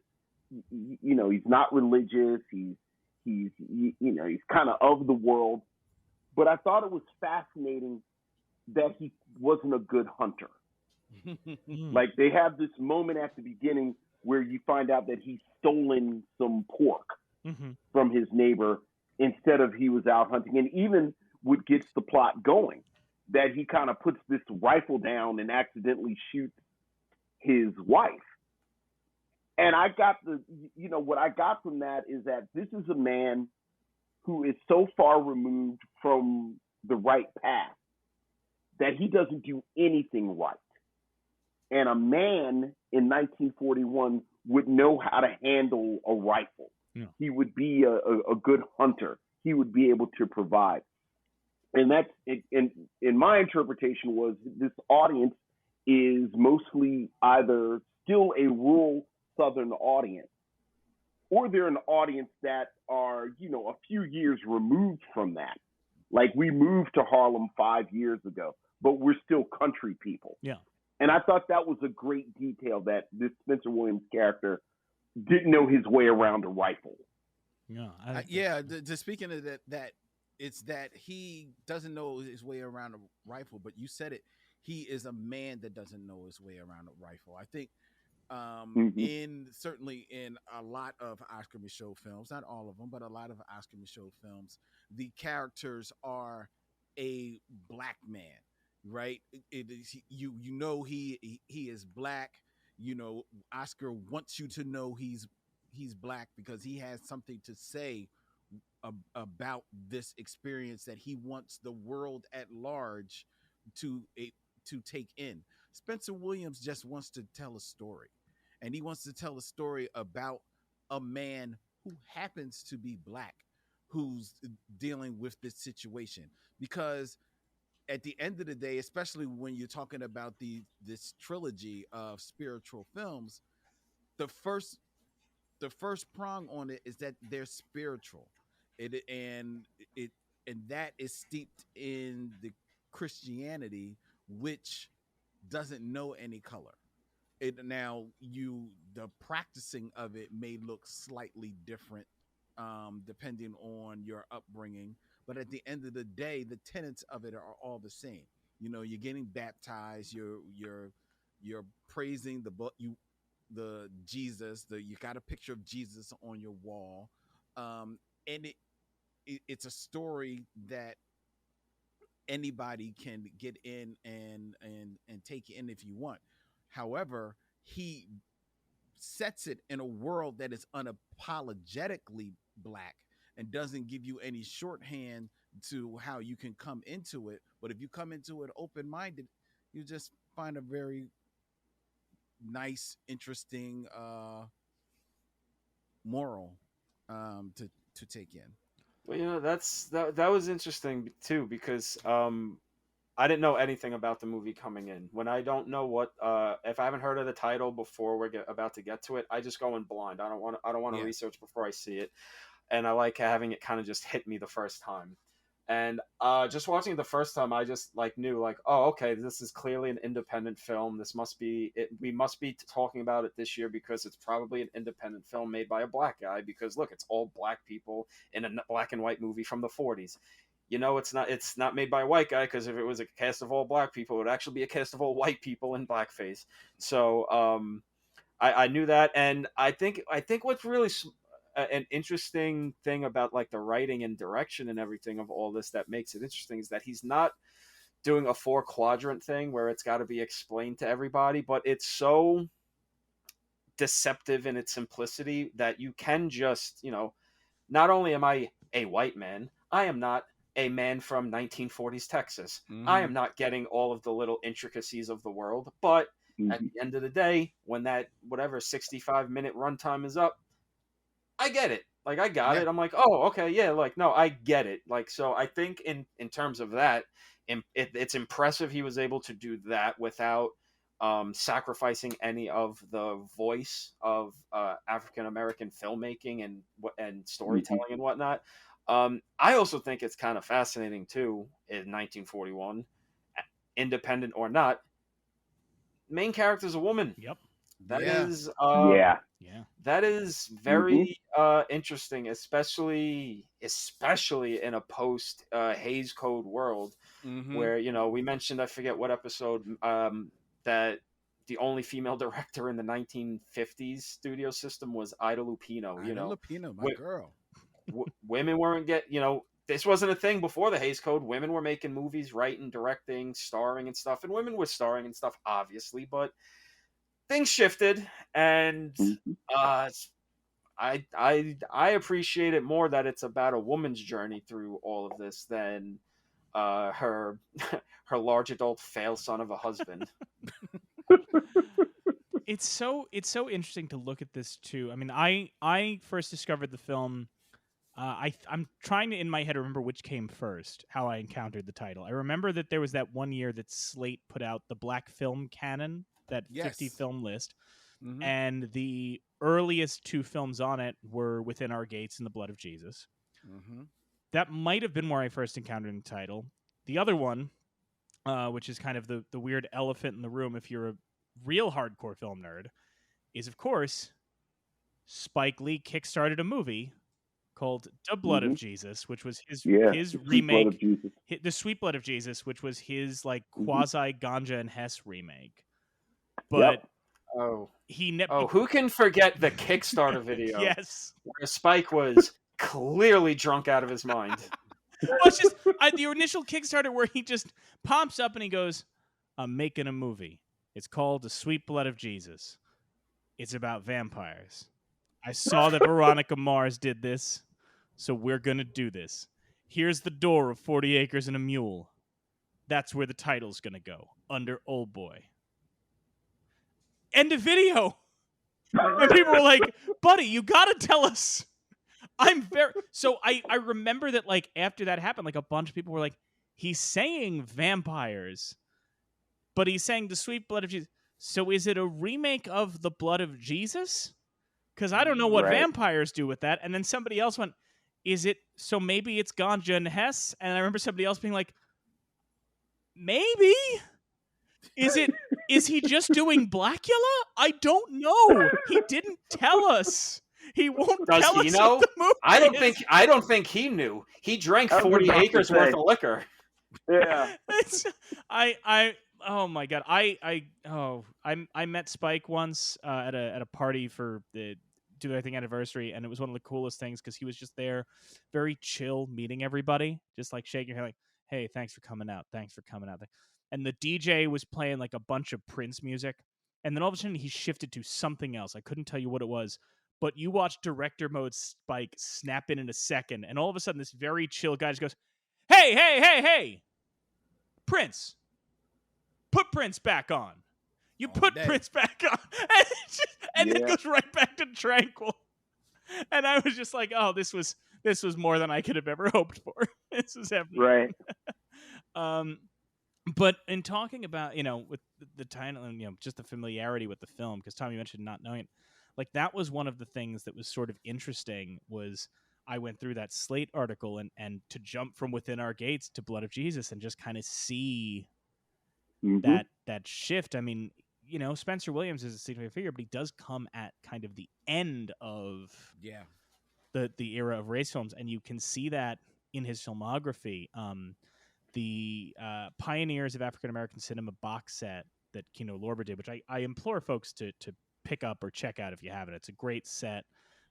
he's not religious, he's kind of the world. But I thought it was fascinating that he wasn't a good hunter. Like, they have this moment at the beginning where you find out that he's stolen some pork from his neighbor instead of he was out hunting. And even what gets the plot going, that he kind of puts this rifle down and accidentally shoots his wife. And I got what I got from that is that this is a man who is so far removed from the right path that he doesn't do anything right. And a man in 1941 would know how to handle a rifle. Yeah. He would be a good hunter. He would be able to provide. And that's, in my interpretation, was this audience is mostly either still a rural Southern audience, or they're an audience that are, a few years removed from that. Like, we moved to Harlem 5 years ago, but we're still country people. Yeah. And I thought that was a great detail, that this Spencer Williams character didn't know his way around a rifle. Yeah. Just speaking of that, it's that he doesn't know his way around a rifle, but you said it. He is a man that doesn't know his way around a rifle. I think certainly in a lot of Oscar Micheaux films, not all of them, but a lot of Oscar Micheaux films, the characters are a black man, right? It is, you know he is black. Oscar wants you to know he's black because he has something to say about this experience that he wants the world at large to take in. Spencer Williams just wants to tell a story, and he wants to tell a story about a man who happens to be black, who's dealing with this situation. Because at the end of the day, especially when you're talking about this trilogy of spiritual films, the first prong on it is that they're spiritual. And that is steeped in the Christianity, which doesn't know any color. The practicing of it may look slightly different depending on your upbringing, but at the end of the day, the tenets of it are all the same. You're getting baptized, you're praising the Jesus, you got a picture of Jesus on your wall, and it's a story that anybody can get in and take in if you want. However, he sets it in a world that is unapologetically black and doesn't give you any shorthand to how you can come into it. But if you come into it open-minded, you just find a very nice, interesting moral to take in. Well, that was interesting too, because I didn't know anything about the movie coming in. When I don't know what, if I haven't heard of the title before we're about to get to it, I just go in blind. I don't want to research before I see it, and I like having it kind of just hit me the first time. And just watching it the first time, I just knew oh, okay, this is clearly an independent film. This must be it. We must be talking about it this year because it's probably an independent film made by a black guy. Because look, it's all black people in a black and white movie from the 40s. It's not made by a white guy, because if it was a cast of all black people, it would actually be a cast of all white people in blackface. So I knew that, and I think what's really an interesting thing about the writing and direction and everything of all this that makes it interesting is that he's not doing a 4-quadrant thing where it's got to be explained to everybody, but it's so deceptive in its simplicity that you can just, not only am I a white man, I am not a man from 1940s Texas. Mm-hmm. I am not getting all of the little intricacies of the world, but at the end of the day, when that 65-minute runtime is up, I get it. I got it. I'm oh, okay, yeah, no, I get it. So I think in terms of that, it's impressive he was able to do that without sacrificing any of the voice of African-American filmmaking and storytelling and whatnot. I also think it's kind of fascinating too, in 1941, independent or not, main character's a woman. Yep. That is that is very interesting, especially in a post Hays Code world, where we mentioned, I forget what episode, that the only female director in the 1950s studio system was Ida Lupino. Lupino, my girl. Women weren't this wasn't a thing before the Hays Code. Women were making movies, writing, directing, starring and stuff, and women were starring and stuff, obviously, but things shifted, and uh, I appreciate it more that it's about a woman's journey through all of this than her her large adult fail son of a husband. It's so interesting to look at this too. I mean, I first discovered the film. I'm trying to in my head remember which came first. How I encountered the title. I remember that there was that one year that Slate put out the Black Film Canon, that 50 film list, and the earliest two films on it were Within Our Gates and The Blood of Jesus. That might have been where I first encountered the title. The other one, which is kind of the weird elephant in the room if you're a real hardcore film nerd, is of course Spike Lee kickstarted a movie called The Blood of Jesus, which was his remake, The Sweet Blood of Jesus, which was his like quasi Ganja and Hess remake. But who can forget the Kickstarter video? Yes, where Spike was clearly drunk out of his mind. Well, it's just the initial Kickstarter where he just pomps up and he goes, "I'm making a movie. It's called The Sweet Blood of Jesus. It's about vampires. I saw that Veronica Mars did this, so we're going to do this. Here's the door of 40 Acres and a Mule. That's where the title's going to go, under Old Boy." End of video. And people were like, "Buddy, you got to tell us." So I remember that like after that happened, like a bunch of people were like, "He's saying vampires, but he's saying The Sweet Blood of Jesus. So is it a remake of The Blood of Jesus? Because I don't know what vampires do with that." And then somebody else went, "Is it, so maybe it's Ganja and Hess?" And I remember somebody else being like, "Maybe. Is he just doing Blackula? I don't know. He didn't tell us. He won't Does tell he us know? what the movie I don't think he knew. He drank 40 acres worth of liquor. Yeah. Oh my god. I met Spike once at a party for the Do Their Thing anniversary, and it was one of the coolest things because he was just there, very chill, meeting everybody, just like shaking your head like, "Hey, thanks for coming out. Thanks for coming out." And the DJ was playing like a bunch of Prince music, and then all of a sudden he shifted to something else. I couldn't tell you what it was, but you watch director mode Spike snap in a second, and all of a sudden this very chill guy just goes, hey, Prince, put Prince back on. You put Prince back on. And then goes right back to tranquil. And I was just like, oh, this was more than I could have ever hoped for. This was everything. Right. But in talking about, with the title and, just the familiarity with the film, because Tommy mentioned not knowing it, like that was one of the things that was sort of interesting was I went through that Slate article and to jump from Within Our Gates to Blood of Jesus and just kind of see that shift. I mean, Spencer Williams is a significant figure, but he does come at kind of the end of the era of race films, and you can see that in his filmography. The Pioneers of African American Cinema box set that Kino Lorber did, which I implore folks to pick up or check out if you haven't. It's a great set.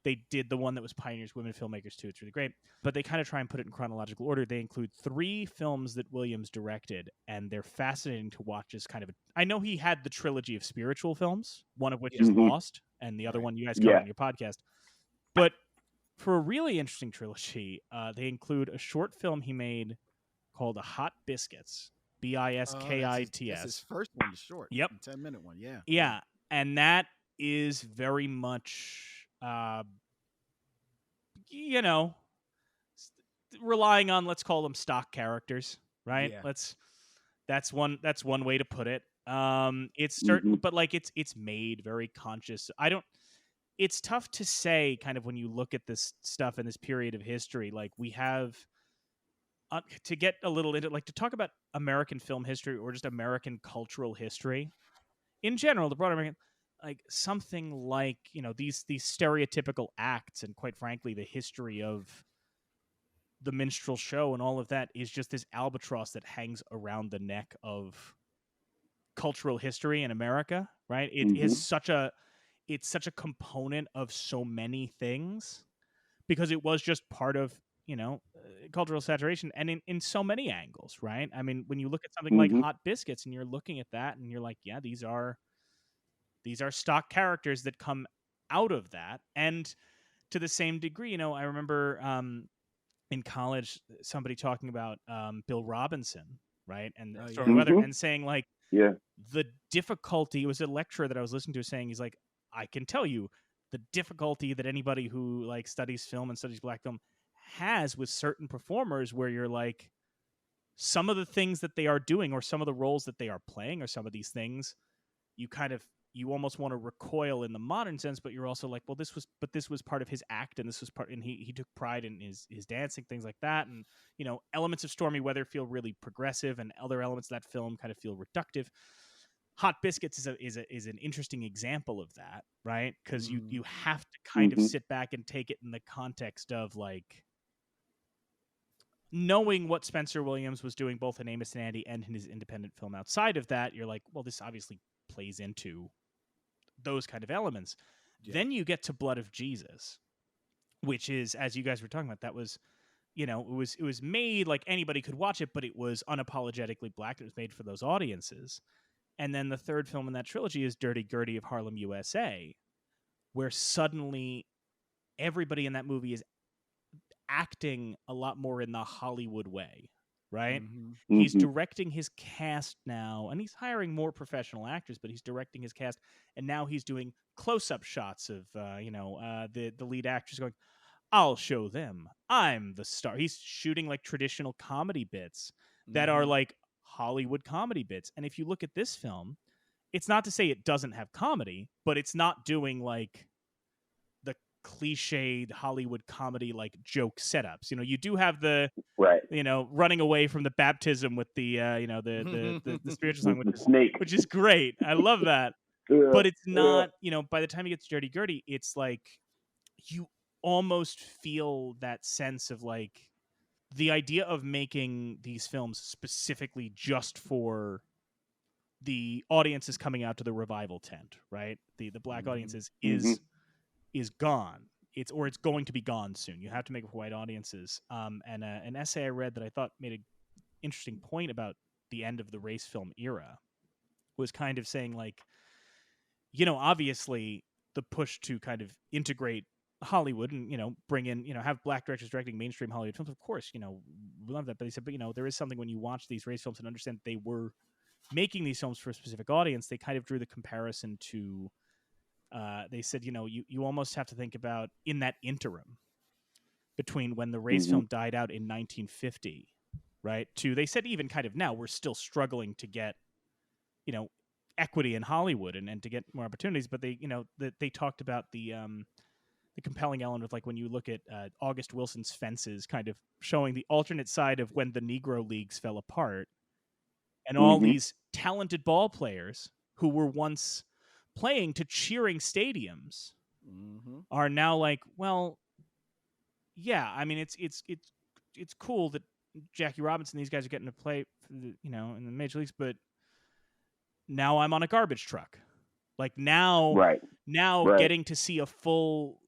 They did the one that was Pioneers Women Filmmakers too. It's really great. But they kind of try and put it in chronological order. They include 3 films that Williams directed, and they're fascinating to watch as kind of I know he had the trilogy of spiritual films, one of which is Lost, and the other one you guys covered on your podcast. But for a really interesting trilogy, they include a short film he made called Hot Biscuits, Biskits. That's his first one, the short. Yep. 10-minute one, yeah. Yeah, and that is very much, relying on, let's call them stock characters, right? Yeah. That's one way to put it. It's certain, but like it's made very conscious. It's tough to say kind of when you look at this stuff in this period of history, like we have, to get a little into, like, to talk about American film history or just American cultural history in general, the broader American, like something like, these stereotypical acts, and quite frankly, the history of the minstrel show and all of that is just this albatross that hangs around the neck of cultural history in America, right? It is such a component of so many things because it was just part of, cultural saturation, and in so many angles, right? I mean, when you look at something like Hot Biscuits and you're looking at that and you're like, yeah, these are These are stock characters that come out of that. And to the same degree, I remember in college somebody talking about Bill Robinson, right? And Stormy Weather, and saying like, the difficulty, it was a lecturer that I was listening to saying, he's like, I can tell you the difficulty that anybody who like studies film and studies black film has with certain performers, where you're like, some of the things that they are doing or some of the roles that they are playing or some of these things, you almost want to recoil in the modern sense, but you're also like, well, this was part of his act, and this was part, and he took pride in his dancing, things like that. And, elements of Stormy Weather feel really progressive, and other elements of that film kind of feel reductive. Hot Biscuits is an interesting example of that, right? Because you have to kind of sit back and take it in the context of like knowing what Spencer Williams was doing both in Amos and Andy and in his independent film outside of that. You're like, well, this obviously plays into those kind of elements. Then you get to Blood of Jesus, which is, as you guys were talking about, that was, it was made like anybody could watch it, but it was unapologetically black. It was made for those audiences. And then the third film in that trilogy is Dirty Gertie of Harlem, USA, where suddenly everybody in that movie is acting a lot more in the Hollywood way, right? He's directing his cast now, and he's hiring more professional actors, but he's directing his cast, and now he's doing close-up shots of, the lead actors going, I'll show them. I'm the star. He's shooting like traditional comedy bits that are like Hollywood comedy bits. And if you look at this film, it's not to say it doesn't have comedy, but it's not doing like the cliched Hollywood comedy like joke setups. You do have the running away from the baptism with the the spiritual song, which is great. I love that. But it's not, by the time you get to Dirty Gertie, it's like you almost feel that sense of like the idea of making these films specifically just for the audiences coming out to the revival tent, right? The black audiences is gone. It's going to be gone soon. You have to make it for white audiences. And an essay I read that I thought made an interesting point about the end of the race film era was kind of saying like, obviously the push to kind of integrate Hollywood and bring in have black directors directing mainstream Hollywood films, of course, we love that. But they said, but there is something when you watch these race films and understand that they were making these films for a specific audience. They kind of drew the comparison to they said, you almost have to think about in that interim between when the race film died out in 1950, right, to, they said, even kind of now we're still struggling to get equity in Hollywood and to get more opportunities. But they they talked about the compelling element of like when you look at August Wilson's Fences, kind of showing the alternate side of when the Negro Leagues fell apart, and all these talented ball players who were once playing to cheering stadiums are now like, well, yeah, I mean, it's cool that Jackie Robinson, these guys are getting to play, in the major leagues, but now I'm on a garbage truck. Like now getting to see a full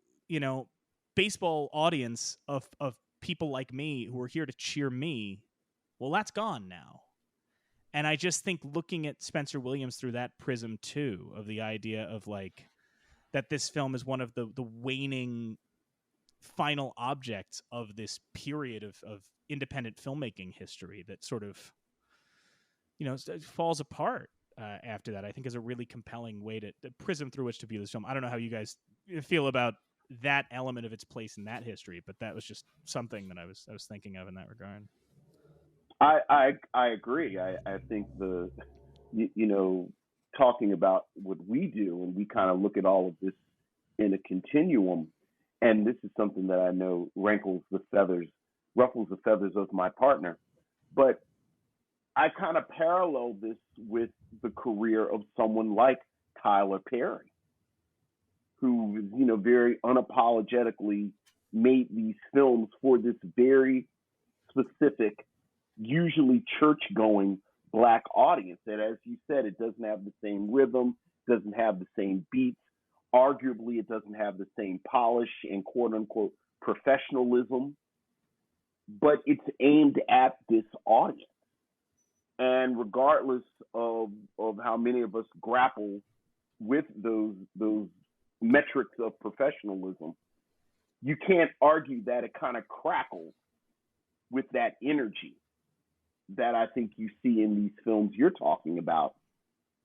baseball audience of people like me who are here to cheer me, well, that's gone now. And I just think looking at Spencer Williams through that prism too, of the idea of like that this film is one of the waning final objects of this period of independent filmmaking history that sort of falls apart after that, I think is a really compelling way to the prism through which to view this film. I don't know how you guys feel about that element of its place in that history, but that was just something that I was thinking of in that regard. I agree. I think talking about what we do, and we kind of look at all of this in a continuum, and this is something that I know ruffles the feathers of my partner, but I kind of parallel this with the career of someone like Tyler Perry, who, very unapologetically made these films for this very specific, usually church-going black audience that, as you said, it doesn't have the same rhythm, doesn't have the same beats. Arguably, it doesn't have the same polish and quote-unquote professionalism, but it's aimed at this audience. And regardless of how many of us grapple with those metrics of professionalism, you can't argue that it kind of crackles with that energy that I think you see in these films you're talking about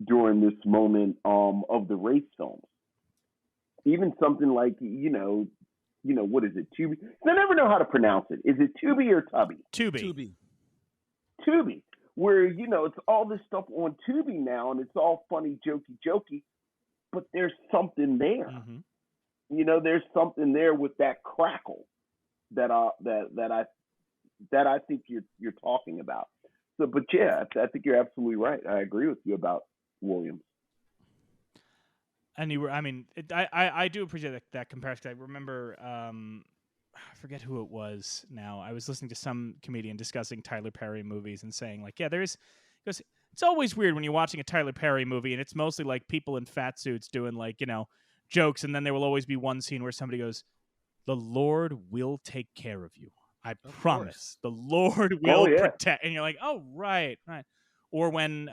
during this moment of the race films. Even something like, what is it, Tubi? I never know how to pronounce it. Is it Tubi or Tubby? Tubi. Tubi, where, it's all this stuff on Tubi now, and it's all funny, jokey, but there's something there. Mm-hmm. There's something there with that crackle that I think you're talking about. So, but yeah, I think you're absolutely right. I agree with you about Williams. And I do appreciate that comparison. I remember, I forget who it was now. I was listening to some comedian discussing Tyler Perry movies and saying, like, yeah, because it's always weird when you're watching a Tyler Perry movie and it's mostly like people in fat suits doing like, jokes. And then there will always be one scene where somebody goes, "The Lord will take care of you. I promise. The Lord will protect." And you're like, oh, right. Or when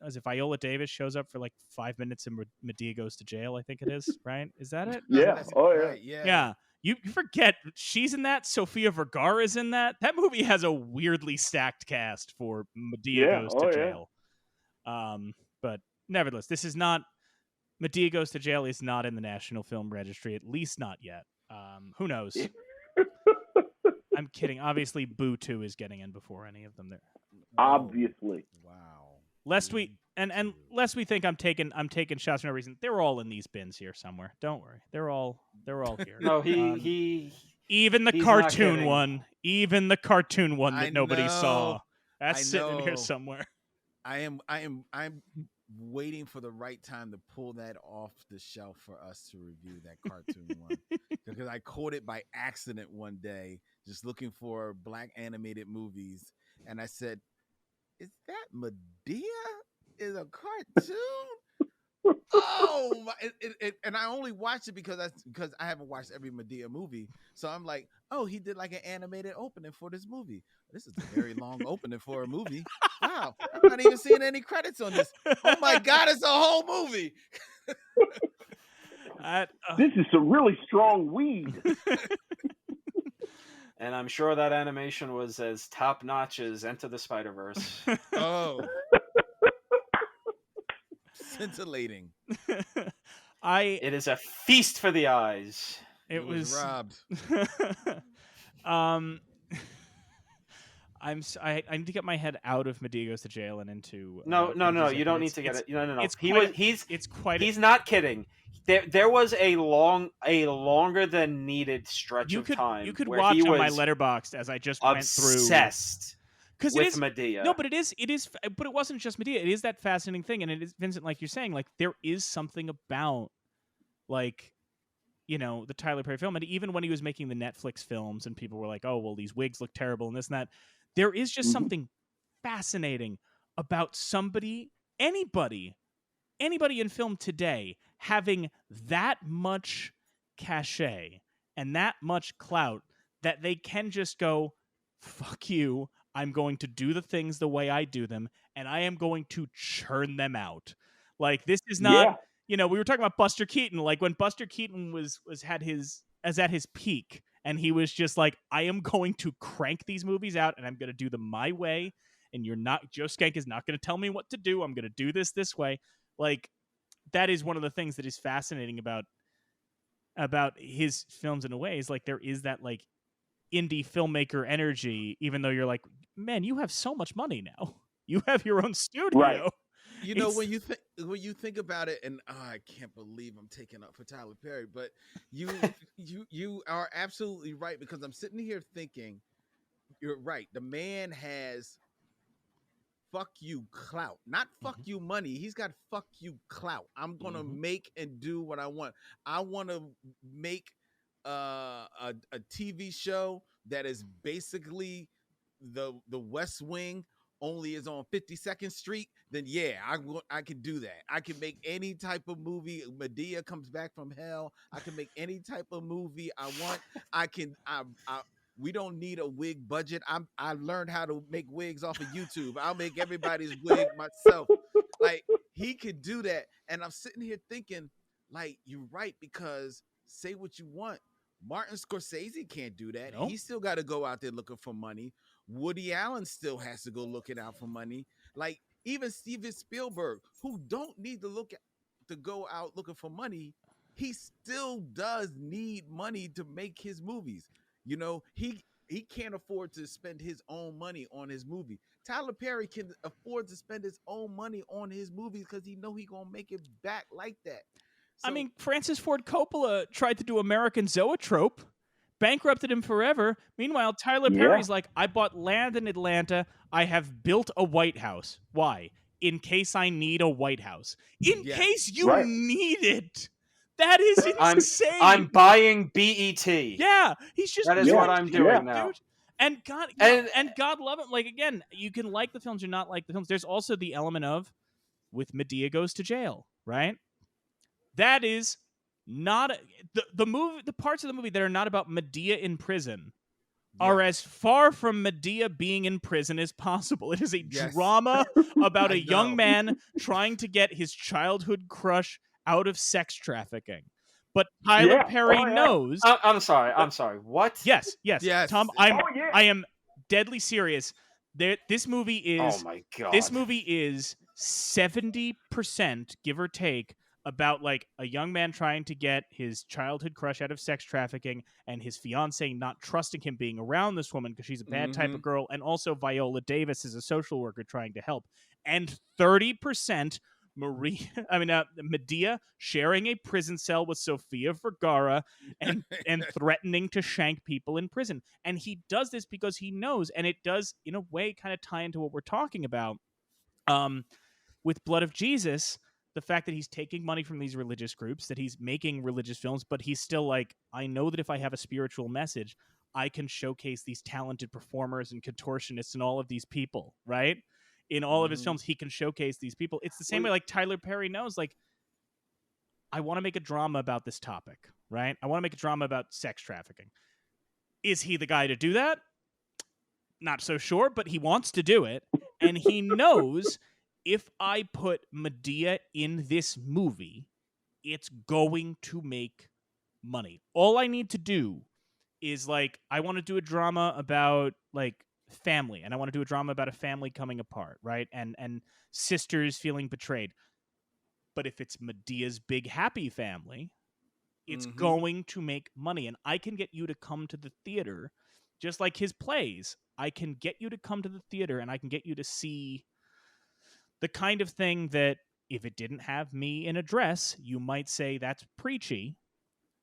was it Viola Davis shows up for like 5 minutes and Madea Goes to Jail, I think it is, right? Is that it? Yeah. Oh, yeah. Right. Yeah. You forget she's in that. Sofia Vergara is in that. That movie has a weirdly stacked cast for Madea Goes to Jail. But nevertheless, this is not Madea Goes to Jail is not in the National Film Registry, at least not yet. Who knows? I'm kidding. Obviously, Boo 2 is getting in before any of them there. Obviously. Wow. Lest we think I'm taking shots for no reason. They're all in these bins here somewhere. Don't worry. They're all here. No, even the he's cartoon one. Even the cartoon one that nobody saw. That's I sitting in here know. somewhere. I'm waiting for the right time to pull that off the shelf for us to review that cartoon one, because I caught it by accident one day, just looking for black animated movies, and I said, "Is that Madea? Is a cartoon?" Oh, and I only watched it because I haven't watched every Madea movie, so I'm like, oh, he did like an animated opening for this movie. This is a very long opening for a movie. Wow, I'm not even seeing any credits on this. Oh my God, it's a whole movie. This is some really strong weed. And I'm sure that animation was as top notch as Enter the Spider-Verse. Oh. Scintillating. It is a feast for the eyes. It was robbed. I need to get my head out of Madea Goes to Jail and into No. You don't need to get it. No. He's not kidding. There was a longer than needed stretch of time. You could where watch he on my was Letterboxd as I just went through. Obsessed with Madea. No, but it is, but it wasn't just Madea. It is that fascinating thing, and it is, Vincent, like you're saying, like there is something about, like, the Tyler Perry film, and even when he was making the Netflix films, and people were like, "Oh, well, these wigs look terrible," and this and that. There is just something fascinating about anybody in film today having that much cachet and that much clout that they can just go, "Fuck you, I'm going to do the things the way I do them, and I am going to churn them out." Like, this is not, we were talking about Buster Keaton, like when Buster Keaton was at his peak, and he was just like, "I am going to crank these movies out, and I'm going to do them my way, and Joe Skank is not going to tell me what to do. I'm going to do this way." Like, that is one of the things that is fascinating about his films in a way, is like there is that like indie filmmaker energy, even though you're like, man, you have so much money now. You have your own studio. Right. When you think about it, and I can't believe I'm taking up for Tyler Perry, but you are absolutely right, because I'm sitting here thinking, you're right. The man has fuck you clout, not fuck you money. He's got fuck you clout. I'm gonna make and do what I want. I want to make a TV show that is basically the West Wing, only is on 52nd Street, then yeah, I can do that. I can make any type of movie. Madea comes back from hell. I can make any type of movie I want. We don't need a wig budget. I learned how to make wigs off of YouTube. I'll make everybody's wig myself. Like he could do that. And I'm sitting here thinking, like, you're right, because say what you want, Martin Scorsese can't do that. Nope. He still got to go out there looking for money. Woody Allen still has to go looking out for money. Like even Steven Spielberg, who don't need to go out looking for money, he still does need money to make his movies. You know, he can't afford to spend his own money on his movie. Tyler Perry can afford to spend his own money on his movies because he know he gonna make it back like that. I So- mean, Francis Ford Coppola tried to do American Zoetrope, bankrupted him forever. Meanwhile, Tyler Perry's like, I bought land in Atlanta. I have built a White House. Why? In case I need a White House. In Yes. case you Right. need it. That is insane. I'm buying BET. Yeah, he's just That is doing what I'm shit, doing now. dude. And God, and God love him. Like again, you can like the films or not like the films. There's also the element of with Madea Goes to Jail, right? That is not the movie. The parts of the movie that are not about Madea in prison are as far from Madea being in prison as possible. It is a Yes. drama about I a young know. man trying to get his childhood crush out of sex trafficking. But Tyler Yeah. Perry Oh, yeah. knows. I'm sorry. What? Yes, Yes. Tom, Oh, yeah. I am deadly serious. This movie is Oh my god. this movie is 70%, give or take, about like a young man trying to get his childhood crush out of sex trafficking and his fiance not trusting him being around this woman because she's a bad type of girl, and also Viola Davis is a social worker trying to help. And 30% Madea sharing a prison cell with Sofia Vergara and threatening to shank people in prison. And he does this because he knows, and it does in a way kind of tie into what we're talking about with Blood of Jesus, the fact that he's taking money from these religious groups, that he's making religious films, but he's still like, I know that if I have a spiritual message, I can showcase these talented performers and contortionists and all of these people, right? In all of his films, he can showcase these people. It's the same way like Tyler Perry knows, like, I want to make a drama about this topic, right? I want to make a drama about sex trafficking. Is he the guy to do that? Not so sure, but he wants to do it. And he knows if I put Madea in this movie, it's going to make money. All I need to do is like, I want to do a drama about like family, and I want to do a drama about a family coming apart, right? And sisters feeling betrayed. But if it's Medea's big happy family, it's going to make money. And I can get you to come to the theater, just like his plays. I can get you to come to the theater, and I can get you to see the kind of thing that if it didn't have me in a dress, you might say that's preachy.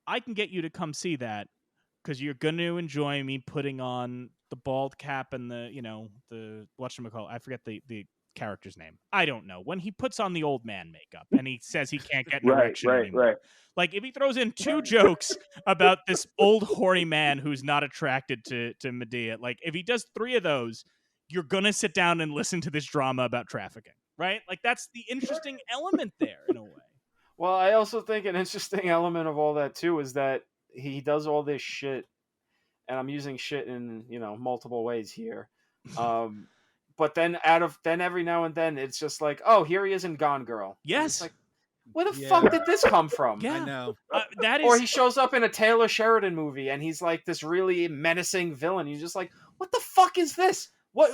I can get you to come see that because you're going to enjoy me putting on the bald cap and the whatchamacallit. I forget the character's name. I don't know. When he puts on the old man makeup and he says he can't get an erection anymore. Right. Like if he throws in 2 jokes about this old hoary man who's not attracted to Madea, like if he does 3 of those, you're going to sit down and listen to this drama about trafficking, right? Like that's the interesting element there in a way. Well, I also think an interesting element of all that too is that he does all this shit, and I'm using shit in multiple ways here. But then every now and then it's just like, oh, here he is in Gone Girl. Yes. It's like, where the fuck did this come from? Yeah. I know. That is. Or he shows up in a Taylor Sheridan movie and he's like this really menacing villain. You're just like, what the fuck is this? What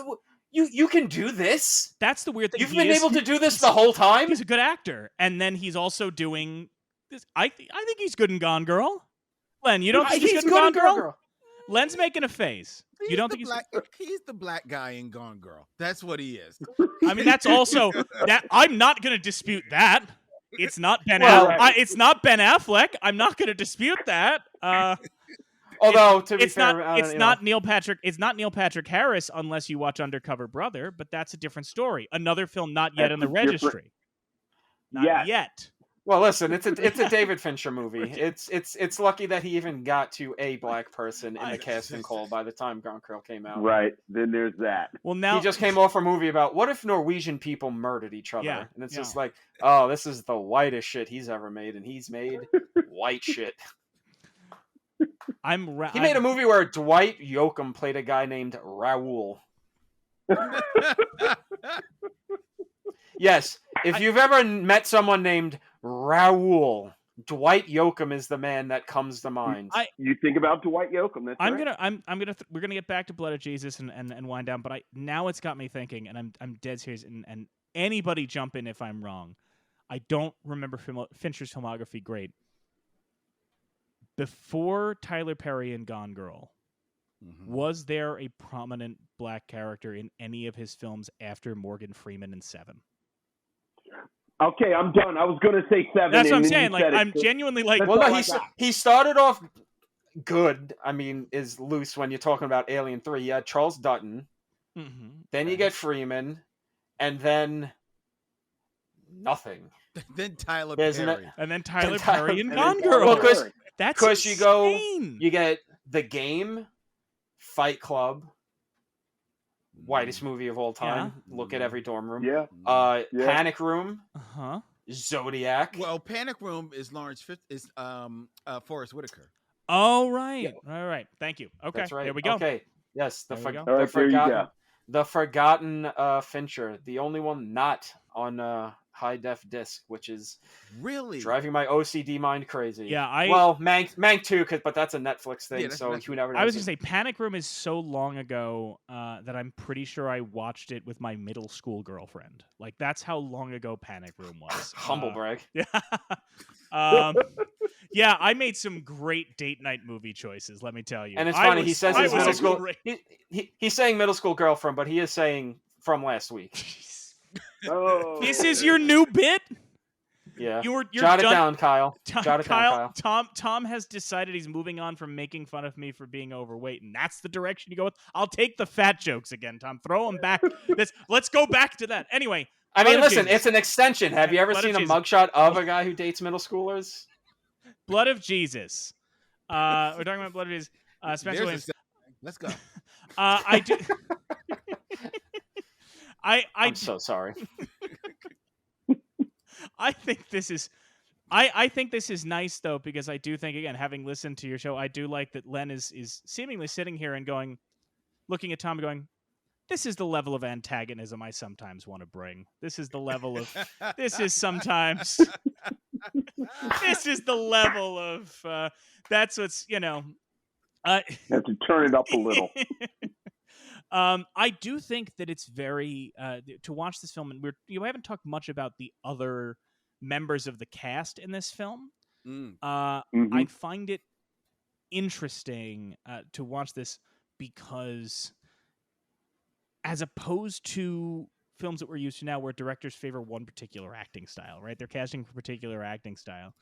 you can do this? That's the weird thing. You've been able to do this the whole time? He's a good actor, and then he's also doing this. I think he's good in Gone Girl. Len, you don't think he's good in Gone Girl? Len's making a face. You don't think he's the black guy in Gone Girl? That's what he is. I mean, that's also that. I'm not going to dispute that. It's not Ben. It's not Ben Affleck. I'm not going to dispute that. Although to be it's fair, not. It's not Neil Patrick. It's not Neil Patrick Harris unless you watch Undercover Brother. But that's a different story. Another film not yet in the registry. Not yet. Well, listen, it's a David Fincher movie. It's lucky that he even got to a black person in the casting call by the time Gone Girl came out. Right. Then there's that. Well, now he just came off a movie about what if Norwegian people murdered each other, and it's just like, oh, this is the whitest shit he's ever made, and he's made white shit. He made a movie where Dwight Yoakam played a guy named Raoul. Yes, If you've ever met someone named Raoul, Dwight Yoakam is the man that comes to mind. You think about Dwight Yoakam. That's right. We're gonna get back to Blood of Jesus and wind down, but now it's got me thinking, and I'm dead serious. And anybody jump in if I'm wrong. I don't remember Fincher's filmography great. Before Tyler Perry and Gone Girl, was there a prominent black character in any of his films after Morgan Freeman in Seven? Okay, I'm done. I was going to say 7. That's what I'm saying. Like, I'm genuinely like... Well, no, he started off good. I mean, is loose when you're talking about Alien 3. You had Charles Dutton. Mm-hmm. Then you get Freeman. And then... nothing. Then Tyler Perry. And then Tyler Perry and Gone Girl. Well, because you get The Game, Fight Club, whitest movie of all time. Yeah. Look at every dorm room. Yeah. Panic Room. Uh-huh. Zodiac. Well, Panic Room is Forrest Whitaker. Oh, right. Yeah. All right. Thank you. Okay. That's right. There we go. Okay. Yes. The forgotten Fincher. The only one not on high def disc, which is really driving my OCD mind crazy. Yeah, Mank too, but that's a Netflix thing, so who never knows. I was gonna say Panic Room is so long ago that I'm pretty sure I watched it with my middle school girlfriend. Like that's how long ago Panic Room was. Humble brag. Yeah. Yeah, I made some great date night movie choices. Let me tell you. And it's funny. He says his middle school. He's saying middle school girlfriend, but he is saying from last week. Oh. This is your new bit? Yeah. You're Jot done. it down, Kyle. Jot it down, Kyle. Tom has decided he's moving on from making fun of me for being overweight, and that's the direction you go with. I'll take the fat jokes again, Tom. Throw them back. Let's go back to that. Anyway. I mean, listen, it's an extension. Have you ever seen a mugshot of a guy who dates middle schoolers? Blood of Jesus. We're talking about Blood of Jesus. Spencer Williams. Let's go. I do. I'm so sorry. I think this is nice though, because I do think, again, having listened to your show, I do like that Len is seemingly sitting here and looking at Tom and going, this is the level of antagonism I sometimes want to bring. This is the level of this is the level of that's what's, you have to turn it up a little. I do think that it's very to watch this film, and we haven't talked much about the other members of the cast in this film. I find it interesting to watch this because, as opposed to films that we're used to now, where directors favor one particular acting style, right? They're casting for a particular acting style.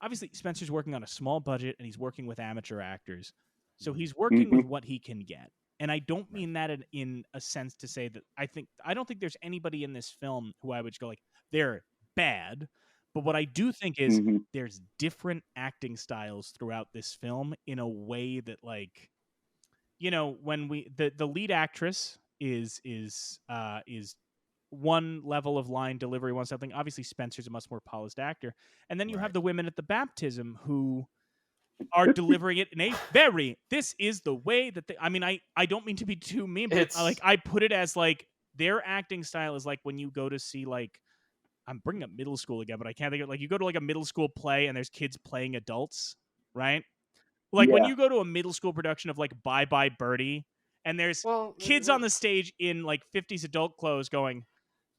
Obviously, Spencer's working on a small budget, and he's working with amateur actors, so he's working with what he can get. And I don't mean that in a sense to say that I don't think there's anybody in this film who I would go like, they're bad. But what I do think is there's different acting styles throughout this film in a way that, like, when the lead actress is one level of line delivery, one something. Obviously, Spencer's a much more polished actor. And then you have the women at the baptism who are delivering it in a this is the way that I don't mean to be too mean, but I put it as like their acting style is like when you go to see, like, I'm bringing up middle school again, but I can't think of, like, you go to like a middle school play and there's kids playing adults, right? Like when you go to a middle school production of like Bye Bye Birdie and there's kids on the stage in like 50s adult clothes going,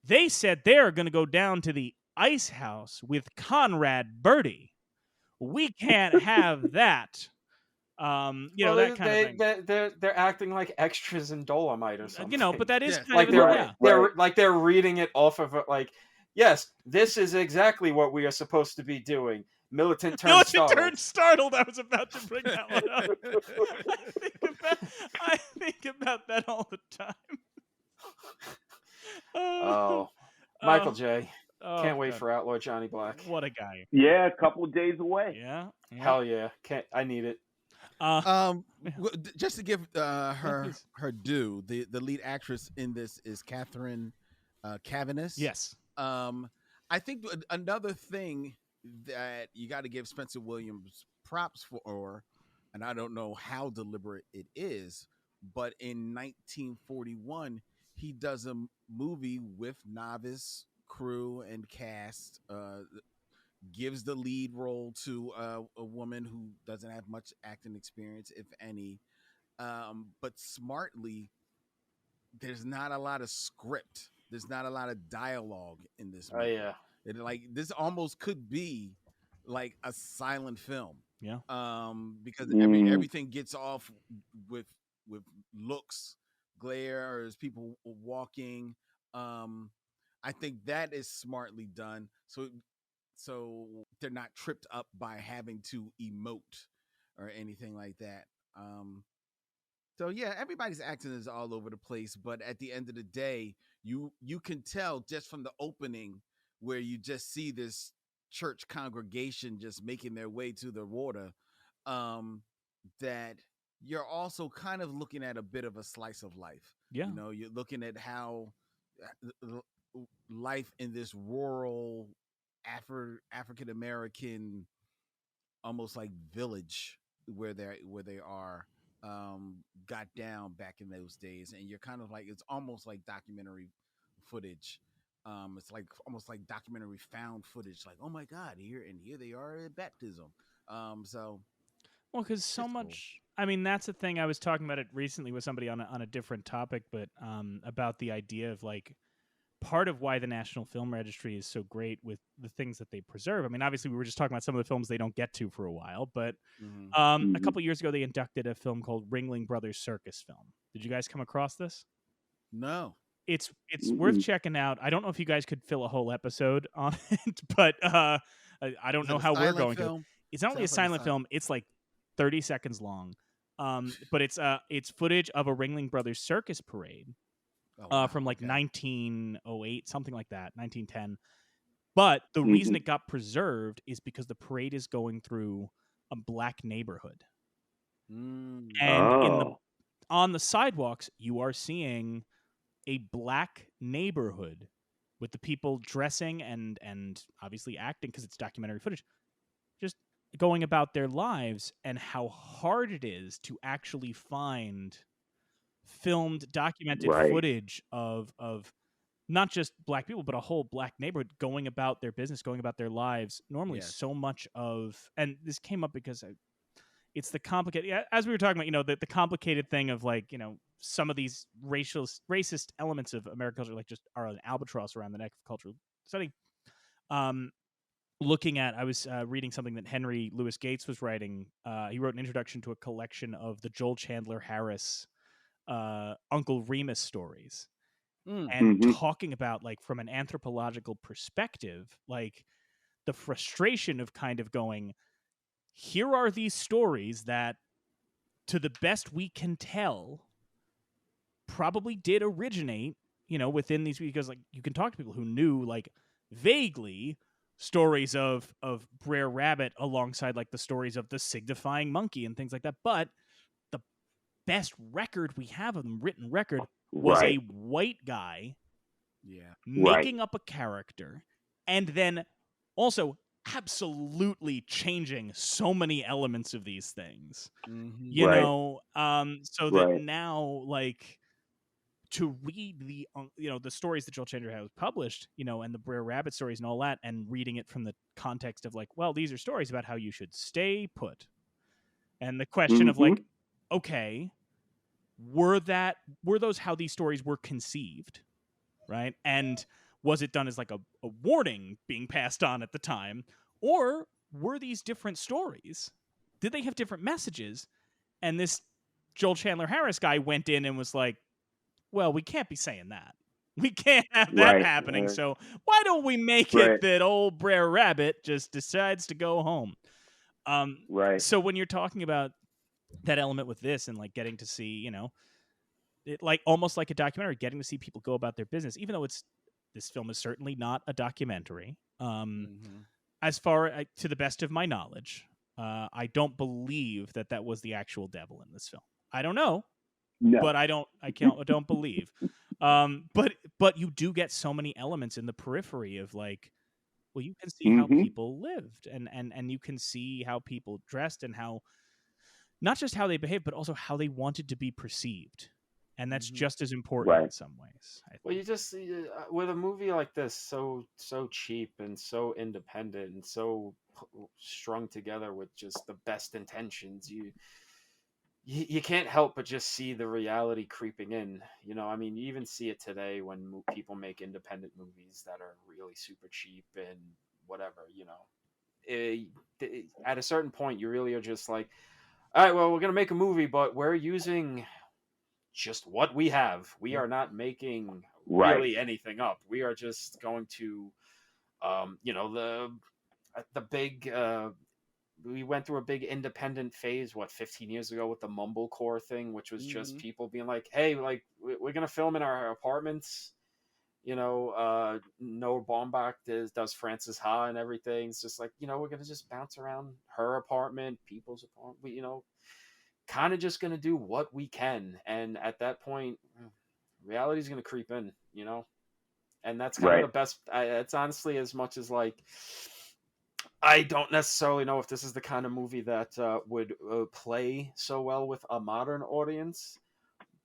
they said they're going to go down to the ice house with Conrad Birdie. We can't have that. That kind of thing. They're acting like extras in Dolomite or something. But that is kind like of they're reading it off of it. Like, yes, this is exactly what we are supposed to be doing. Militant turned startled. I was about to bring that one up. I think about that all the time. Michael J. Oh, can't wait for Outlaw Johnny Black. What a guy. Yeah, a couple of days away. Yeah. Hell yeah. I need it. Just to give her due, the lead actress in this is Catherine Cavanis. Yes. I think another thing that you got to give Spencer Williams props for, and I don't know how deliberate it is, but in 1941 he does a movie with novice crew and cast, gives the lead role to a woman who doesn't have much acting experience, if any, but smartly. There's not a lot of script. There's not a lot of dialogue in this Oh movie. yeah. This almost could be like a silent film. Yeah. Because Mm. everything gets off with looks, glare, or as people walking. I think that is smartly done. So they're not tripped up by having to emote or anything like that. So yeah, everybody's acting is all over the place, but at the end of the day, you can tell just from the opening where you just see this church congregation just making their way to the water, that you're also kind of looking at a bit of a slice of life. Yeah. You know, you're looking at how life in this rural African American, almost like village where they are, got down back in those days, and you're kind of like, it's almost like documentary footage. It's like almost like documentary found footage, like, oh my god, here they are at baptism. So Well, because so it's cool. much. I mean, that's the thing. I was talking about it recently with somebody on a different topic, but about the idea of like part of why the National Film Registry is so great with the things that they preserve. I mean, obviously, we were just talking about some of the films they don't get to for a while, but a couple years ago, they inducted a film called Ringling Brothers Circus Film. Did you guys come across this? No. It's worth checking out. I don't know if you guys could fill a whole episode on it, but I don't know how we're going to. It's not only a silent film; it's like 30 seconds long. But it's footage of a Ringling Brothers Circus parade from like 1908, something like that, 1910. But the reason it got preserved is because the parade is going through a black neighborhood, and on the sidewalks you are seeing a black neighborhood with the people dressing and obviously acting, because it's documentary footage, just going about their lives, and how hard it is to actually find filmed, documented footage of not just black people, but a whole black neighborhood going about their business, going about their lives. Normally, so much of, and this came up because it's the complicated, as we were talking about, the complicated thing of like, some of these racist elements of American culture, like just are an albatross around the neck of cultural study. Looking at, I was reading something that Henry Louis Gates was writing. He wrote an introduction to a collection of the Joel Chandler Harris Uncle Remus stories, and talking about, like, from an anthropological perspective, like the frustration of kind of going, here are these stories that, to the best we can tell, probably did originate, within these, because like you can talk to people who knew, like, vaguely stories of Brer Rabbit alongside like the stories of the signifying monkey and things like that, but the best record we have of them, written record, was a white guy making up a character, and then also absolutely changing so many elements of these things, so that now, like, to read the the stories that Joel Chandler has published, and the Brer Rabbit stories and all that, and reading it from the context of like, well, these are stories about how you should stay put, and the question of like, okay, were those how these stories were conceived, right? And was it done as like a warning being passed on at the time, or were these different stories? Did they have different messages? And this Joel Chandler Harris guy went in and was like, well, we can't be saying that. We can't have that happening. So why don't we make it that old Brer Rabbit just decides to go home? So when you're talking about that element with this, and like getting to see, it, like almost like a documentary, getting to see people go about their business, even though this film is certainly not a documentary. As far to the best of my knowledge, I don't believe that was the actual devil in this film. I don't know. No. But I don't believe. But you do get so many elements in the periphery of like, well, you can see how people lived, and you can see how people dressed, and how, not just how they behaved, but also how they wanted to be perceived. and that's Mhm. just as important Right. in some ways. I Well, think. you just with a movie like this, so cheap and so independent and so strung together with just the best intentions, you can't help but just see the reality creeping in. You know, I mean, you even see it today when people make independent movies that are really super cheap and whatever. You know, at a certain point, you really are just like, all right, well, we're gonna make a movie, but we're using just what we have. We are not making Right. really anything up. We are just going to, you know, the big. We went through a big independent phase 15 years ago with the mumblecore thing, which was just Mhm. people being like, hey, like we're gonna film in our apartments. You know, Noah Baumbach does Frances Ha and everything. It's just like, you know, we're gonna just bounce around her apartment, people's apartment. You know, kind of just gonna do what we can, and at that point, reality's gonna creep in. You know, and that's kind of Right. the best. It's honestly as much as like I don't necessarily know if this is the kind of movie that would play so well with a modern audience,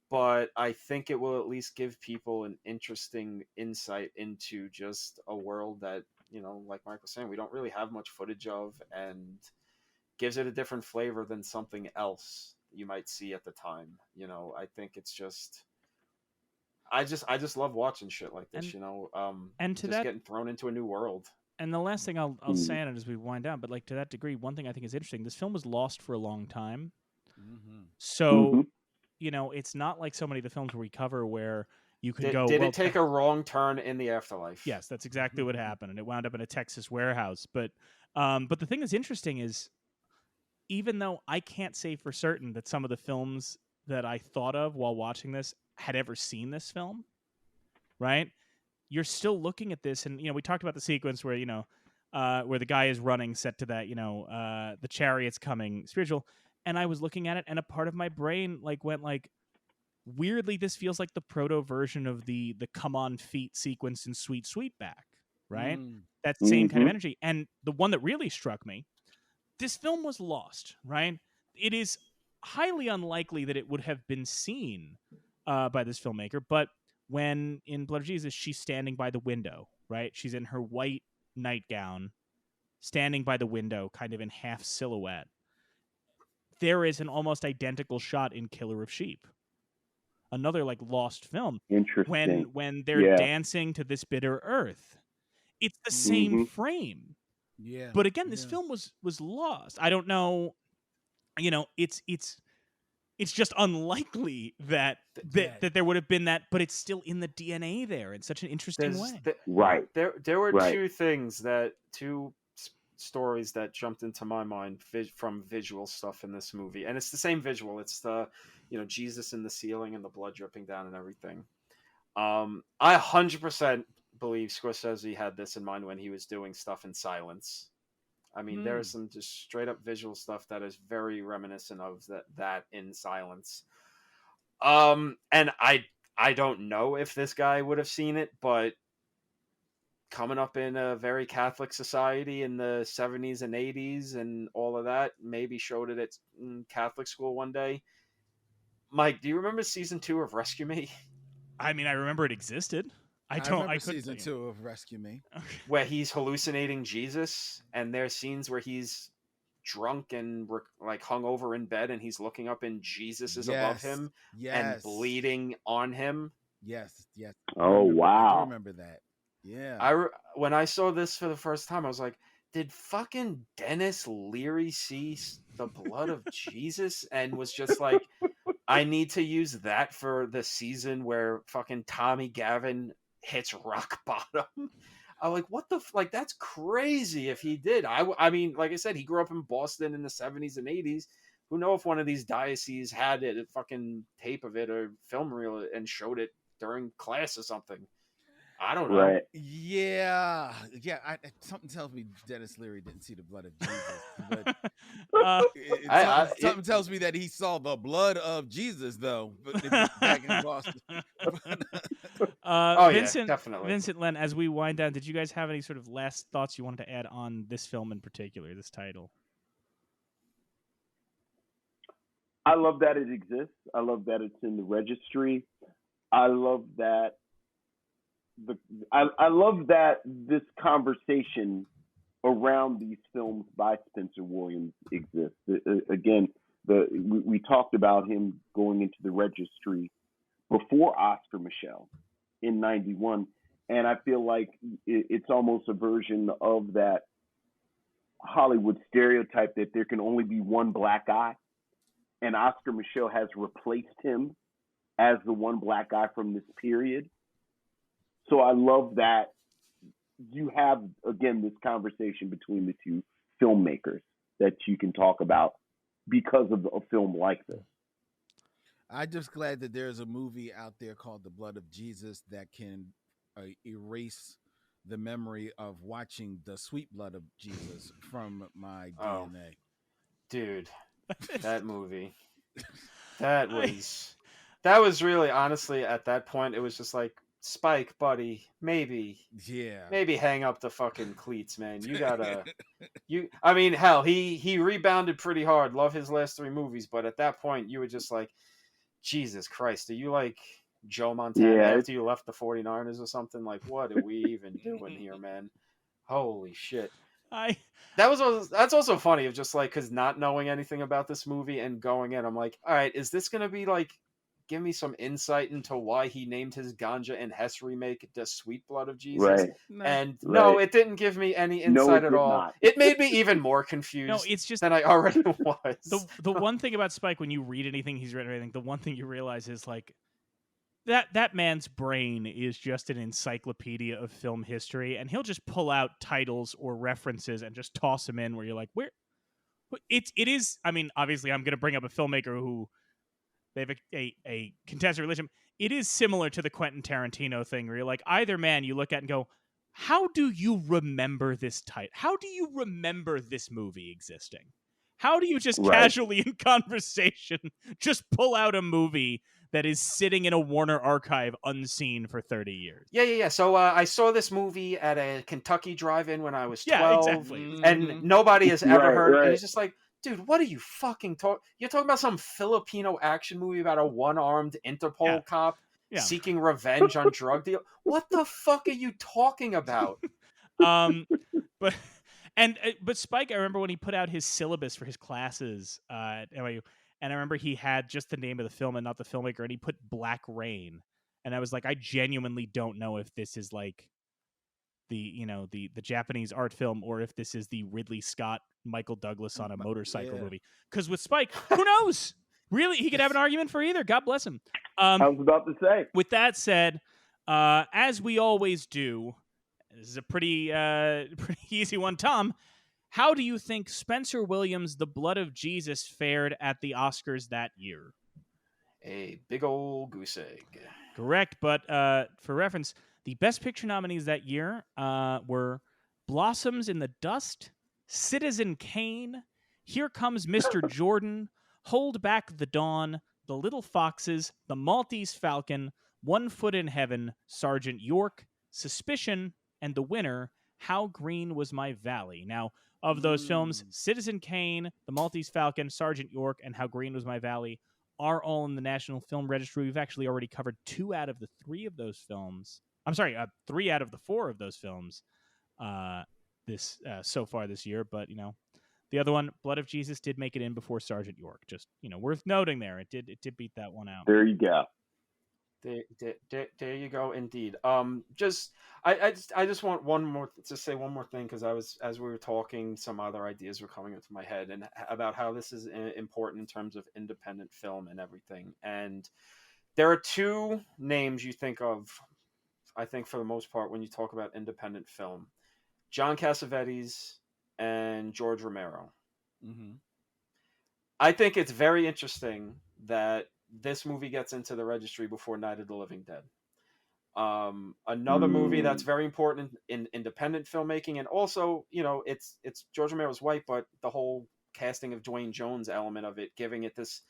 but I think it will at least give people an interesting insight into just a world that, you know, like Mike was saying, we don't really have much footage of, and gives it a different flavor than something else you might see at the time. You know, I think it's just. I just love watching shit like this, And you know. and to Just that, getting thrown into a new world. and the last thing I'll Mm. say on it as we wind down, but like to that degree, one thing I think is interesting. This film was lost for a long time, Mhm. so Mhm. you know it's not like so many of the films we cover where you can Did, go. did Well, it take a wrong turn in the afterlife? yes, that's exactly what happened, and it wound up in a Texas warehouse. But the thing that's interesting is, even though I can't say for certain that some of the films that I thought of while watching this had ever seen this film, right? You're still looking at this, and you know, we talked about the sequence where where the guy is running, set to that, the chariot's coming, spiritual, and I was looking at it, and a part of my brain like went like, weirdly, this feels like the proto version of the "Come on Feet" sequence in Sweet Sweetback, right? Mm. That same kind of Mhm. energy, and the one that really struck me, this film was lost, right? It is highly unlikely that it would have been seen by this filmmaker, but when in Blood of Jesus, she's standing by the window, right? She's in her white nightgown, standing by the window, kind of in half silhouette. There is an almost identical shot in Killer of Sheep, another like lost film, Interesting. when they're Yeah. dancing to This Bitter Earth. It's the Mm. same Mhm. frame. Yeah. But again, this Yeah. film was lost. I don't know, you know, it's just unlikely that Yeah. that there would have been that, but it's still in the DNA there in such an interesting way. Right. There were Right. two stories that jumped into my mind from visual stuff in this movie, and it's the same visual. It's the, you know, Jesus in the ceiling and the blood dripping down and everything. I 100% believe Scorsese had this in mind when he was doing stuff in silence. I mean, there is some just straight up visual stuff that is very reminiscent of that in silence. And I don't know if this guy would have seen it, but coming up in a very Catholic society in the 70s and 80s and all of that, maybe showed it at Catholic school one day. Mike, do you remember season 2 of Rescue Me? I mean, I remember it existed. I remember couldn't season tell 2 of Rescue Me. you. Where he's hallucinating Jesus, and there's scenes where he's drunk and like hung over in bed, and he's looking up and Jesus is above him and bleeding on him. Yes. Yes. Oh, I do wow. remember that. Yeah. When I saw this for the first time, I was like, did fucking Dennis Leary see the blood of Jesus and was just like, I need to use that for the season where fucking Tommy Gavin hits rock bottom? I'm like, what the like? That's crazy if he did. I mean, like I said, he grew up in Boston in the 70s and 80s. Who know if one of these dioceses had it, a fucking tape of it or film reel and showed it during class or something. I don't know. Right. Yeah. Something tells me Dennis Leary didn't see the blood of Jesus, but something tells me that he saw the blood of Jesus, though. Back in Boston. Vincent, yeah, definitely. Vincent, Len, as we wind down, did you guys have any sort of last thoughts you wanted to add on this film in particular, this title? I love that it exists. I love that it's in the registry. I love that I love that this conversation around these films by Spencer Williams exists. Again, we talked about him going into the registry before Oscar Micheaux in '91, and I feel like it's almost a version of that Hollywood stereotype that there can only be one black guy, and Oscar Micheaux has replaced him as the one black guy from this period. So I love that you have, again, this conversation between the two filmmakers that you can talk about because of a film like this. I'm just glad that there's a movie out there called The Blood of Jesus that can erase the memory of watching The Sweet Blood of Jesus from my DNA. Dude, that movie. That was really, honestly, at that point, it was just like, Spike, buddy, maybe hang up the fucking cleats, man. You gotta, I mean, hell, he rebounded pretty hard. Love his last 3 movies, but at that point, you were just like, Jesus Christ, are you like Joe Montana after you left the 49ers or something? Like, what are we even doing here, man? Holy shit. That's also funny, of just like, because not knowing anything about this movie and going in, I'm like, all right, is this gonna be like, give me some insight into why he named his Ganja and Hess remake The Sweet Blood of Jesus? Right. And no, it didn't give me any insight at all. Not. It made me even more confused No, it's just than I already was. The one thing about Spike, when you read anything he's written or anything, the one thing you realize is like that man's brain is just an encyclopedia of film history, and he'll just pull out titles or references and just toss them in where you're like, where? It is. I mean, obviously, I'm going to bring up a filmmaker who they have a contested religion. It is similar to the Quentin Tarantino thing where you're like, either man you look at and go, how do you remember this title? How do you remember this movie existing? How do you just casually in conversation just pull out a movie that is sitting in a Warner archive unseen for 30 years? Yeah. So I saw this movie at a Kentucky drive-in when I was 12. Yeah, exactly. And nobody has ever heard it. Right. And it's just like, dude, what are you fucking talking? You're talking about some Filipino action movie about a one-armed Interpol cop seeking revenge on drug deal. What the fuck are you talking about? But Spike, I remember when he put out his syllabus for his classes at NYU, and I remember he had just the name of the film and not the filmmaker, and he put Black Rain, and I was like, I genuinely don't know if this is like the Japanese art film or if this is the Ridley Scott Michael Douglas on a motorcycle movie. Because with Spike, who knows? Really, he could have an argument for either. God bless him. I was about to say. With that said, as we always do, this is a pretty easy one. Tom, how do you think Spencer Williams' The Blood of Jesus fared at the Oscars that year? A big old goose egg. Correct, but for reference, the Best Picture nominees that year were Blossoms in the Dust, Citizen Kane, Here Comes Mr. Jordan, Hold Back the Dawn, The Little Foxes, The Maltese Falcon, One Foot in Heaven, Sergeant York, Suspicion, and the winner, How Green Was My Valley. Now, of those films, Citizen Kane, The Maltese Falcon, Sergeant York, and How Green Was My Valley are all in the National Film Registry. We've actually already covered 2 out of the 3 of those films. I'm sorry, 3 out of the 4 of those films so far this year. But, the other one, Blood of Jesus, did make it in before Sergeant York. Just, worth noting there. It did beat that one out. There you go. There you go, indeed. I just want to say one more thing, because as we were talking, some other ideas were coming into my head and about how this is important in terms of independent film and everything. And there are 2 names you think of, I think, for the most part, when you talk about independent film: John Cassavetes and George Romero. Mm-hmm. I think it's very interesting that this movie gets into the registry before Night of the Living Dead. Another movie that's very important in independent filmmaking, and also, it's George Romero's white, but the whole casting of Dwayne Jones element of it, giving it this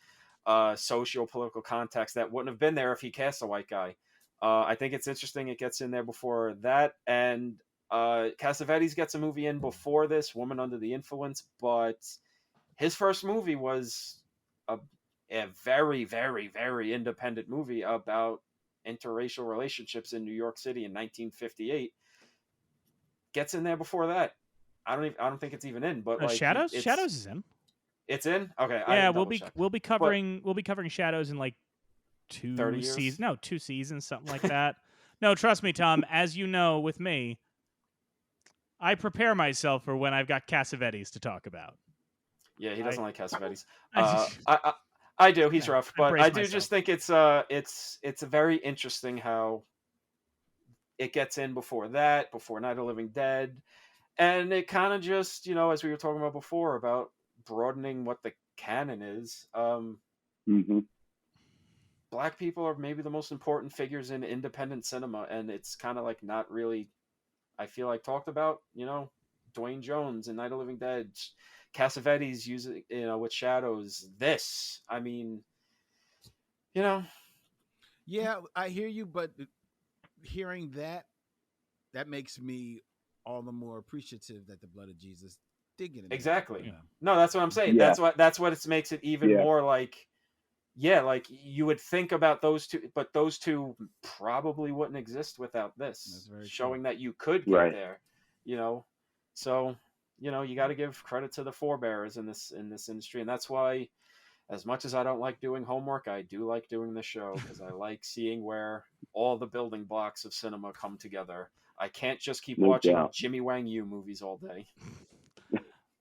socio-political context that wouldn't have been there if he cast a white guy. I think it's interesting it gets in there before that, and Cassavetes gets a movie in before this, Woman Under the Influence, but his first movie was a a very, very, very independent movie about interracial relationships in New York City in 1958, gets in there before that. I don't think it's even in, but like Shadows is in. It's in. Okay, I Yeah, didn't double check. we'll be covering Shadows in like 30 years? 2 seasons, something like that. No, trust me, Tom. As you know, with me, I prepare myself for when I've got Cassavetes to talk about. Yeah, he doesn't like Cassavetes. I I do. He's rough, but brace I do myself. just think it's very interesting how it gets in before that, before Night of the Living Dead, and it kind of just, as we were talking about before, about broadening what the canon is. Mm-hmm. Black people are maybe the most important figures in independent cinema, and it's kind of like not really, I feel like, talked about. Dwayne Jones in Night of the Living Dead, Cassavetes using, with Shadows. This, I mean, Yeah, I hear you, but hearing that makes me all the more appreciative that the blood of Jesus did get in there. Exactly. Yeah. No, that's what I'm saying. Yeah. That's what it makes it even Yeah. more like, yeah, like you would think about those two, but those two probably wouldn't exist without That's this, very showing true. that you could get Right. there. So you got to give credit to the forebearers in this industry, and that's why, as much as I don't like doing homework, I do like doing the show, because I like seeing where all the building blocks of cinema come together. I can't just keep No watching doubt. Jimmy Wang Yu movies all day.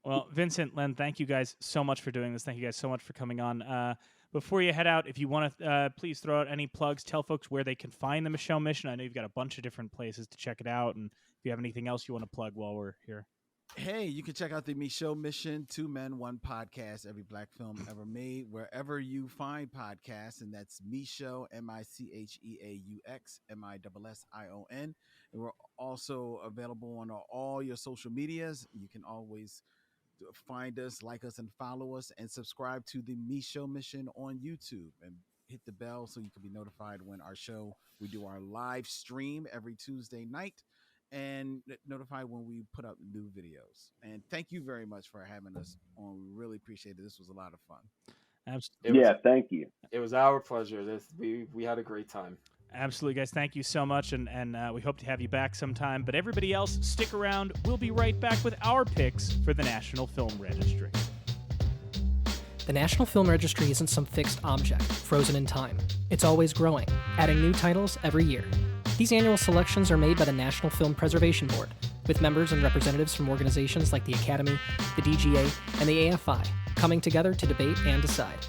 Well, Vincent, Len, thank you guys so much for doing this. Thank you guys so much for coming on. Before you head out, if you want to please throw out any plugs, tell folks where they can find the Micheaux Mission. I know you've got a bunch of different places to check it out, and if you have anything else you want to plug while we're here. Hey, you can check out the Micheaux Mission, 2 Men, 1 Podcast, every black film ever made, wherever you find podcasts, and that's Micheaux, Micheaux, MISSION. And we're also available on all your social medias. You can always find us, like us, and follow us, and subscribe to the Micheaux Mission on YouTube, and hit the bell so you can be notified when we do our live stream every Tuesday night, and notified when we put up new videos. And thank you very much for having us on. We really appreciate it. This was a lot of fun. Absolutely. Thank you. It was our pleasure. We had a great time. Absolutely, guys. Thank you so much, and we hope to have you back sometime. But everybody else, stick around. We'll be right back with our picks for the National Film Registry. The National Film Registry isn't some fixed object, frozen in time. It's always growing, adding new titles every year. These annual selections are made by the National Film Preservation Board, with members and representatives from organizations like the Academy, the DGA, and the AFI coming together to debate and decide.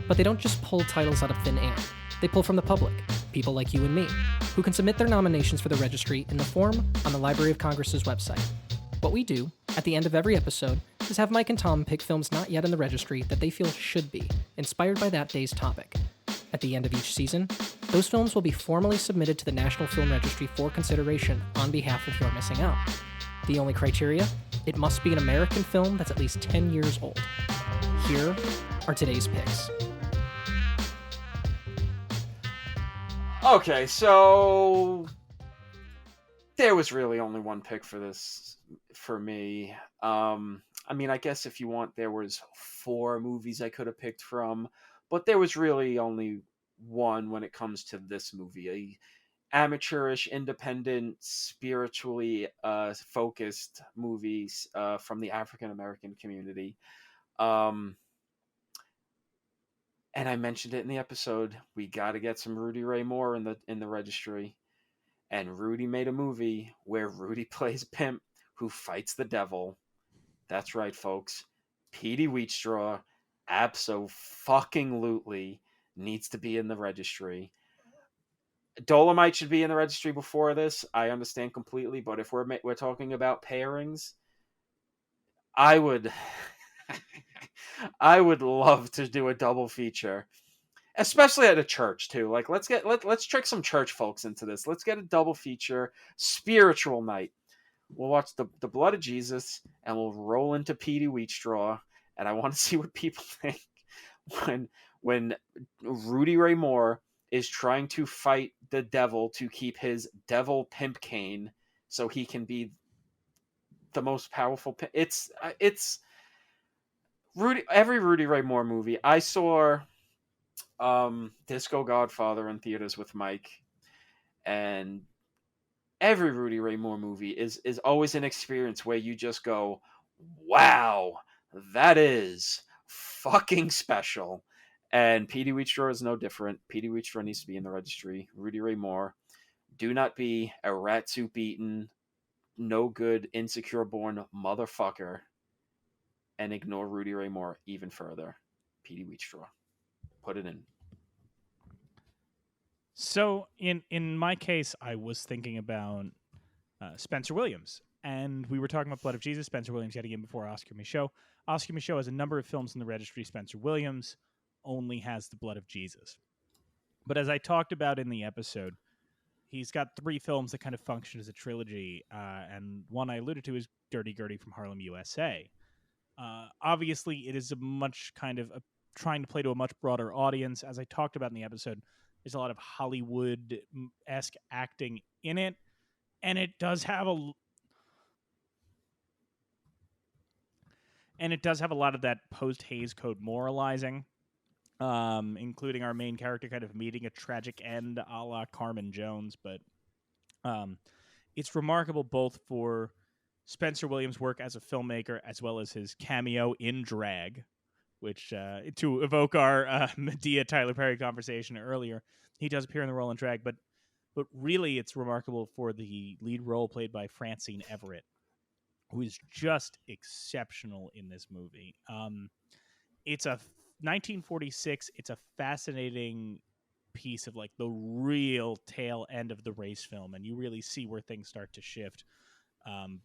But they don't just pull titles out of thin air. They pull from the public, people like you and me, who can submit their nominations for the registry in the form on the Library of Congress's website. What we do, at the end of every episode, is have Mike and Tom pick films not yet in the registry that they feel should be, inspired by that day's topic. At the end of each season, those films will be formally submitted to the National Film Registry for consideration on behalf of You're Missing Out. The only criteria? It must be an American film that's at least 10 years old. Here are today's picks. Okay, so there was really only one pick for this for me. I mean, I guess if you want, there was 4 movies I could have picked from, but there was really only one when it comes to this movie. A amateurish, independent, spiritually focused movies from the African American community. And I mentioned it in the episode. We got to get some Rudy Ray Moore in the registry. And Rudy made a movie where Rudy plays a pimp who fights the devil. That's right, folks. Petey Wheatstraw abso-fucking-lutely needs to be in the registry. Dolomite should be in the registry before this. I understand completely, but if we're talking about pairings, I would love to do a double feature, especially at a church too. Like let's trick some church folks into this. Let's get a double feature spiritual night. We'll watch the Blood of Jesus and we'll roll into Petey Wheatstraw, and I want to see what people think when Rudy Ray Moore is trying to fight the devil to keep his devil pimp cane so he can be the most powerful pimp. It's every Rudy Ray Moore movie. I saw Disco Godfather in theaters with Mike, and every Rudy Ray Moore movie is always an experience where you just go, wow, that is fucking special. And Petey Wheatstraw is no different. Petey Wheatstraw needs to be in the registry. Rudy Ray Moore, do not be a rat soup eaten, no good, insecure born motherfucker, and ignore Rudy Ray Moore even further. Petey Wheatstraw, put it in. So in my case, I was thinking about Spencer Williams, and we were talking about Blood of Jesus. Spencer Williams yet again before Oscar Micheaux. Oscar Micheaux has a number of films in the registry. Spencer Williams only has The Blood of Jesus. But as I talked about in the episode, he's got 3 films that kind of function as a trilogy, and one I alluded to is Dirty Gertie from Harlem, USA. Obviously, it is a much kind of trying to play to a much broader audience. As I talked about in the episode, there's a lot of Hollywood-esque acting in it, and it does have a lot of that post-Hays Code moralizing, including our main character kind of meeting a tragic end a la Carmen Jones. But it's remarkable both for Spencer Williams' work as a filmmaker as well as his cameo in drag, which, to evoke our Madea Tyler Perry conversation earlier, he does appear in the role in drag, but really it's remarkable for the lead role played by Francine Everett, who is just exceptional in this movie. It's a 1946. It's a fascinating piece of like the real tail end of the race film, and you really see where things start to shift.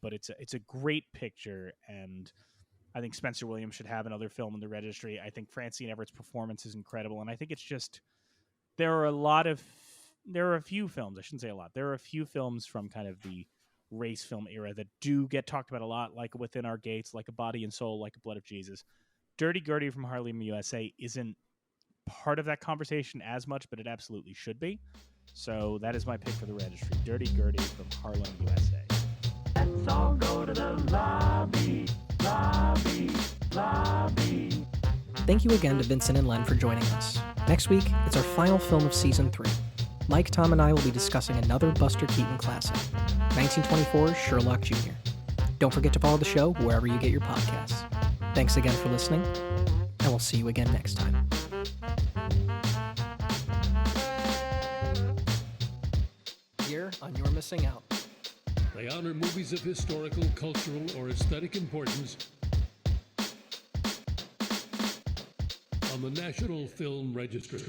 But it's a great picture, and I think Spencer Williams should have another film in the registry. I think Francine Everett's performance is incredible, and I think it's just there are a few films. I shouldn't say a lot. There are a few films from kind of the race film era that do get talked about a lot, like Within Our Gates, like A Body and Soul, like A Blood of Jesus. Dirty Gertie from Harlem, USA isn't part of that conversation as much, but it absolutely should be. So that is my pick for the registry. Dirty Gertie from Harlem, USA. Let's all go to the lobby, lobby, lobby. Thank you again to Vincent and Len for joining us. Next week, it's our final film of Season 3. Mike, Tom, and I will be discussing another Buster Keaton classic, 1924's Sherlock Jr. Don't forget to follow the show wherever you get your podcasts. Thanks again for listening, and we'll see you again next time. Here on You're Missing Out. They honor movies of historical, cultural, or aesthetic importance on the National Film Registry.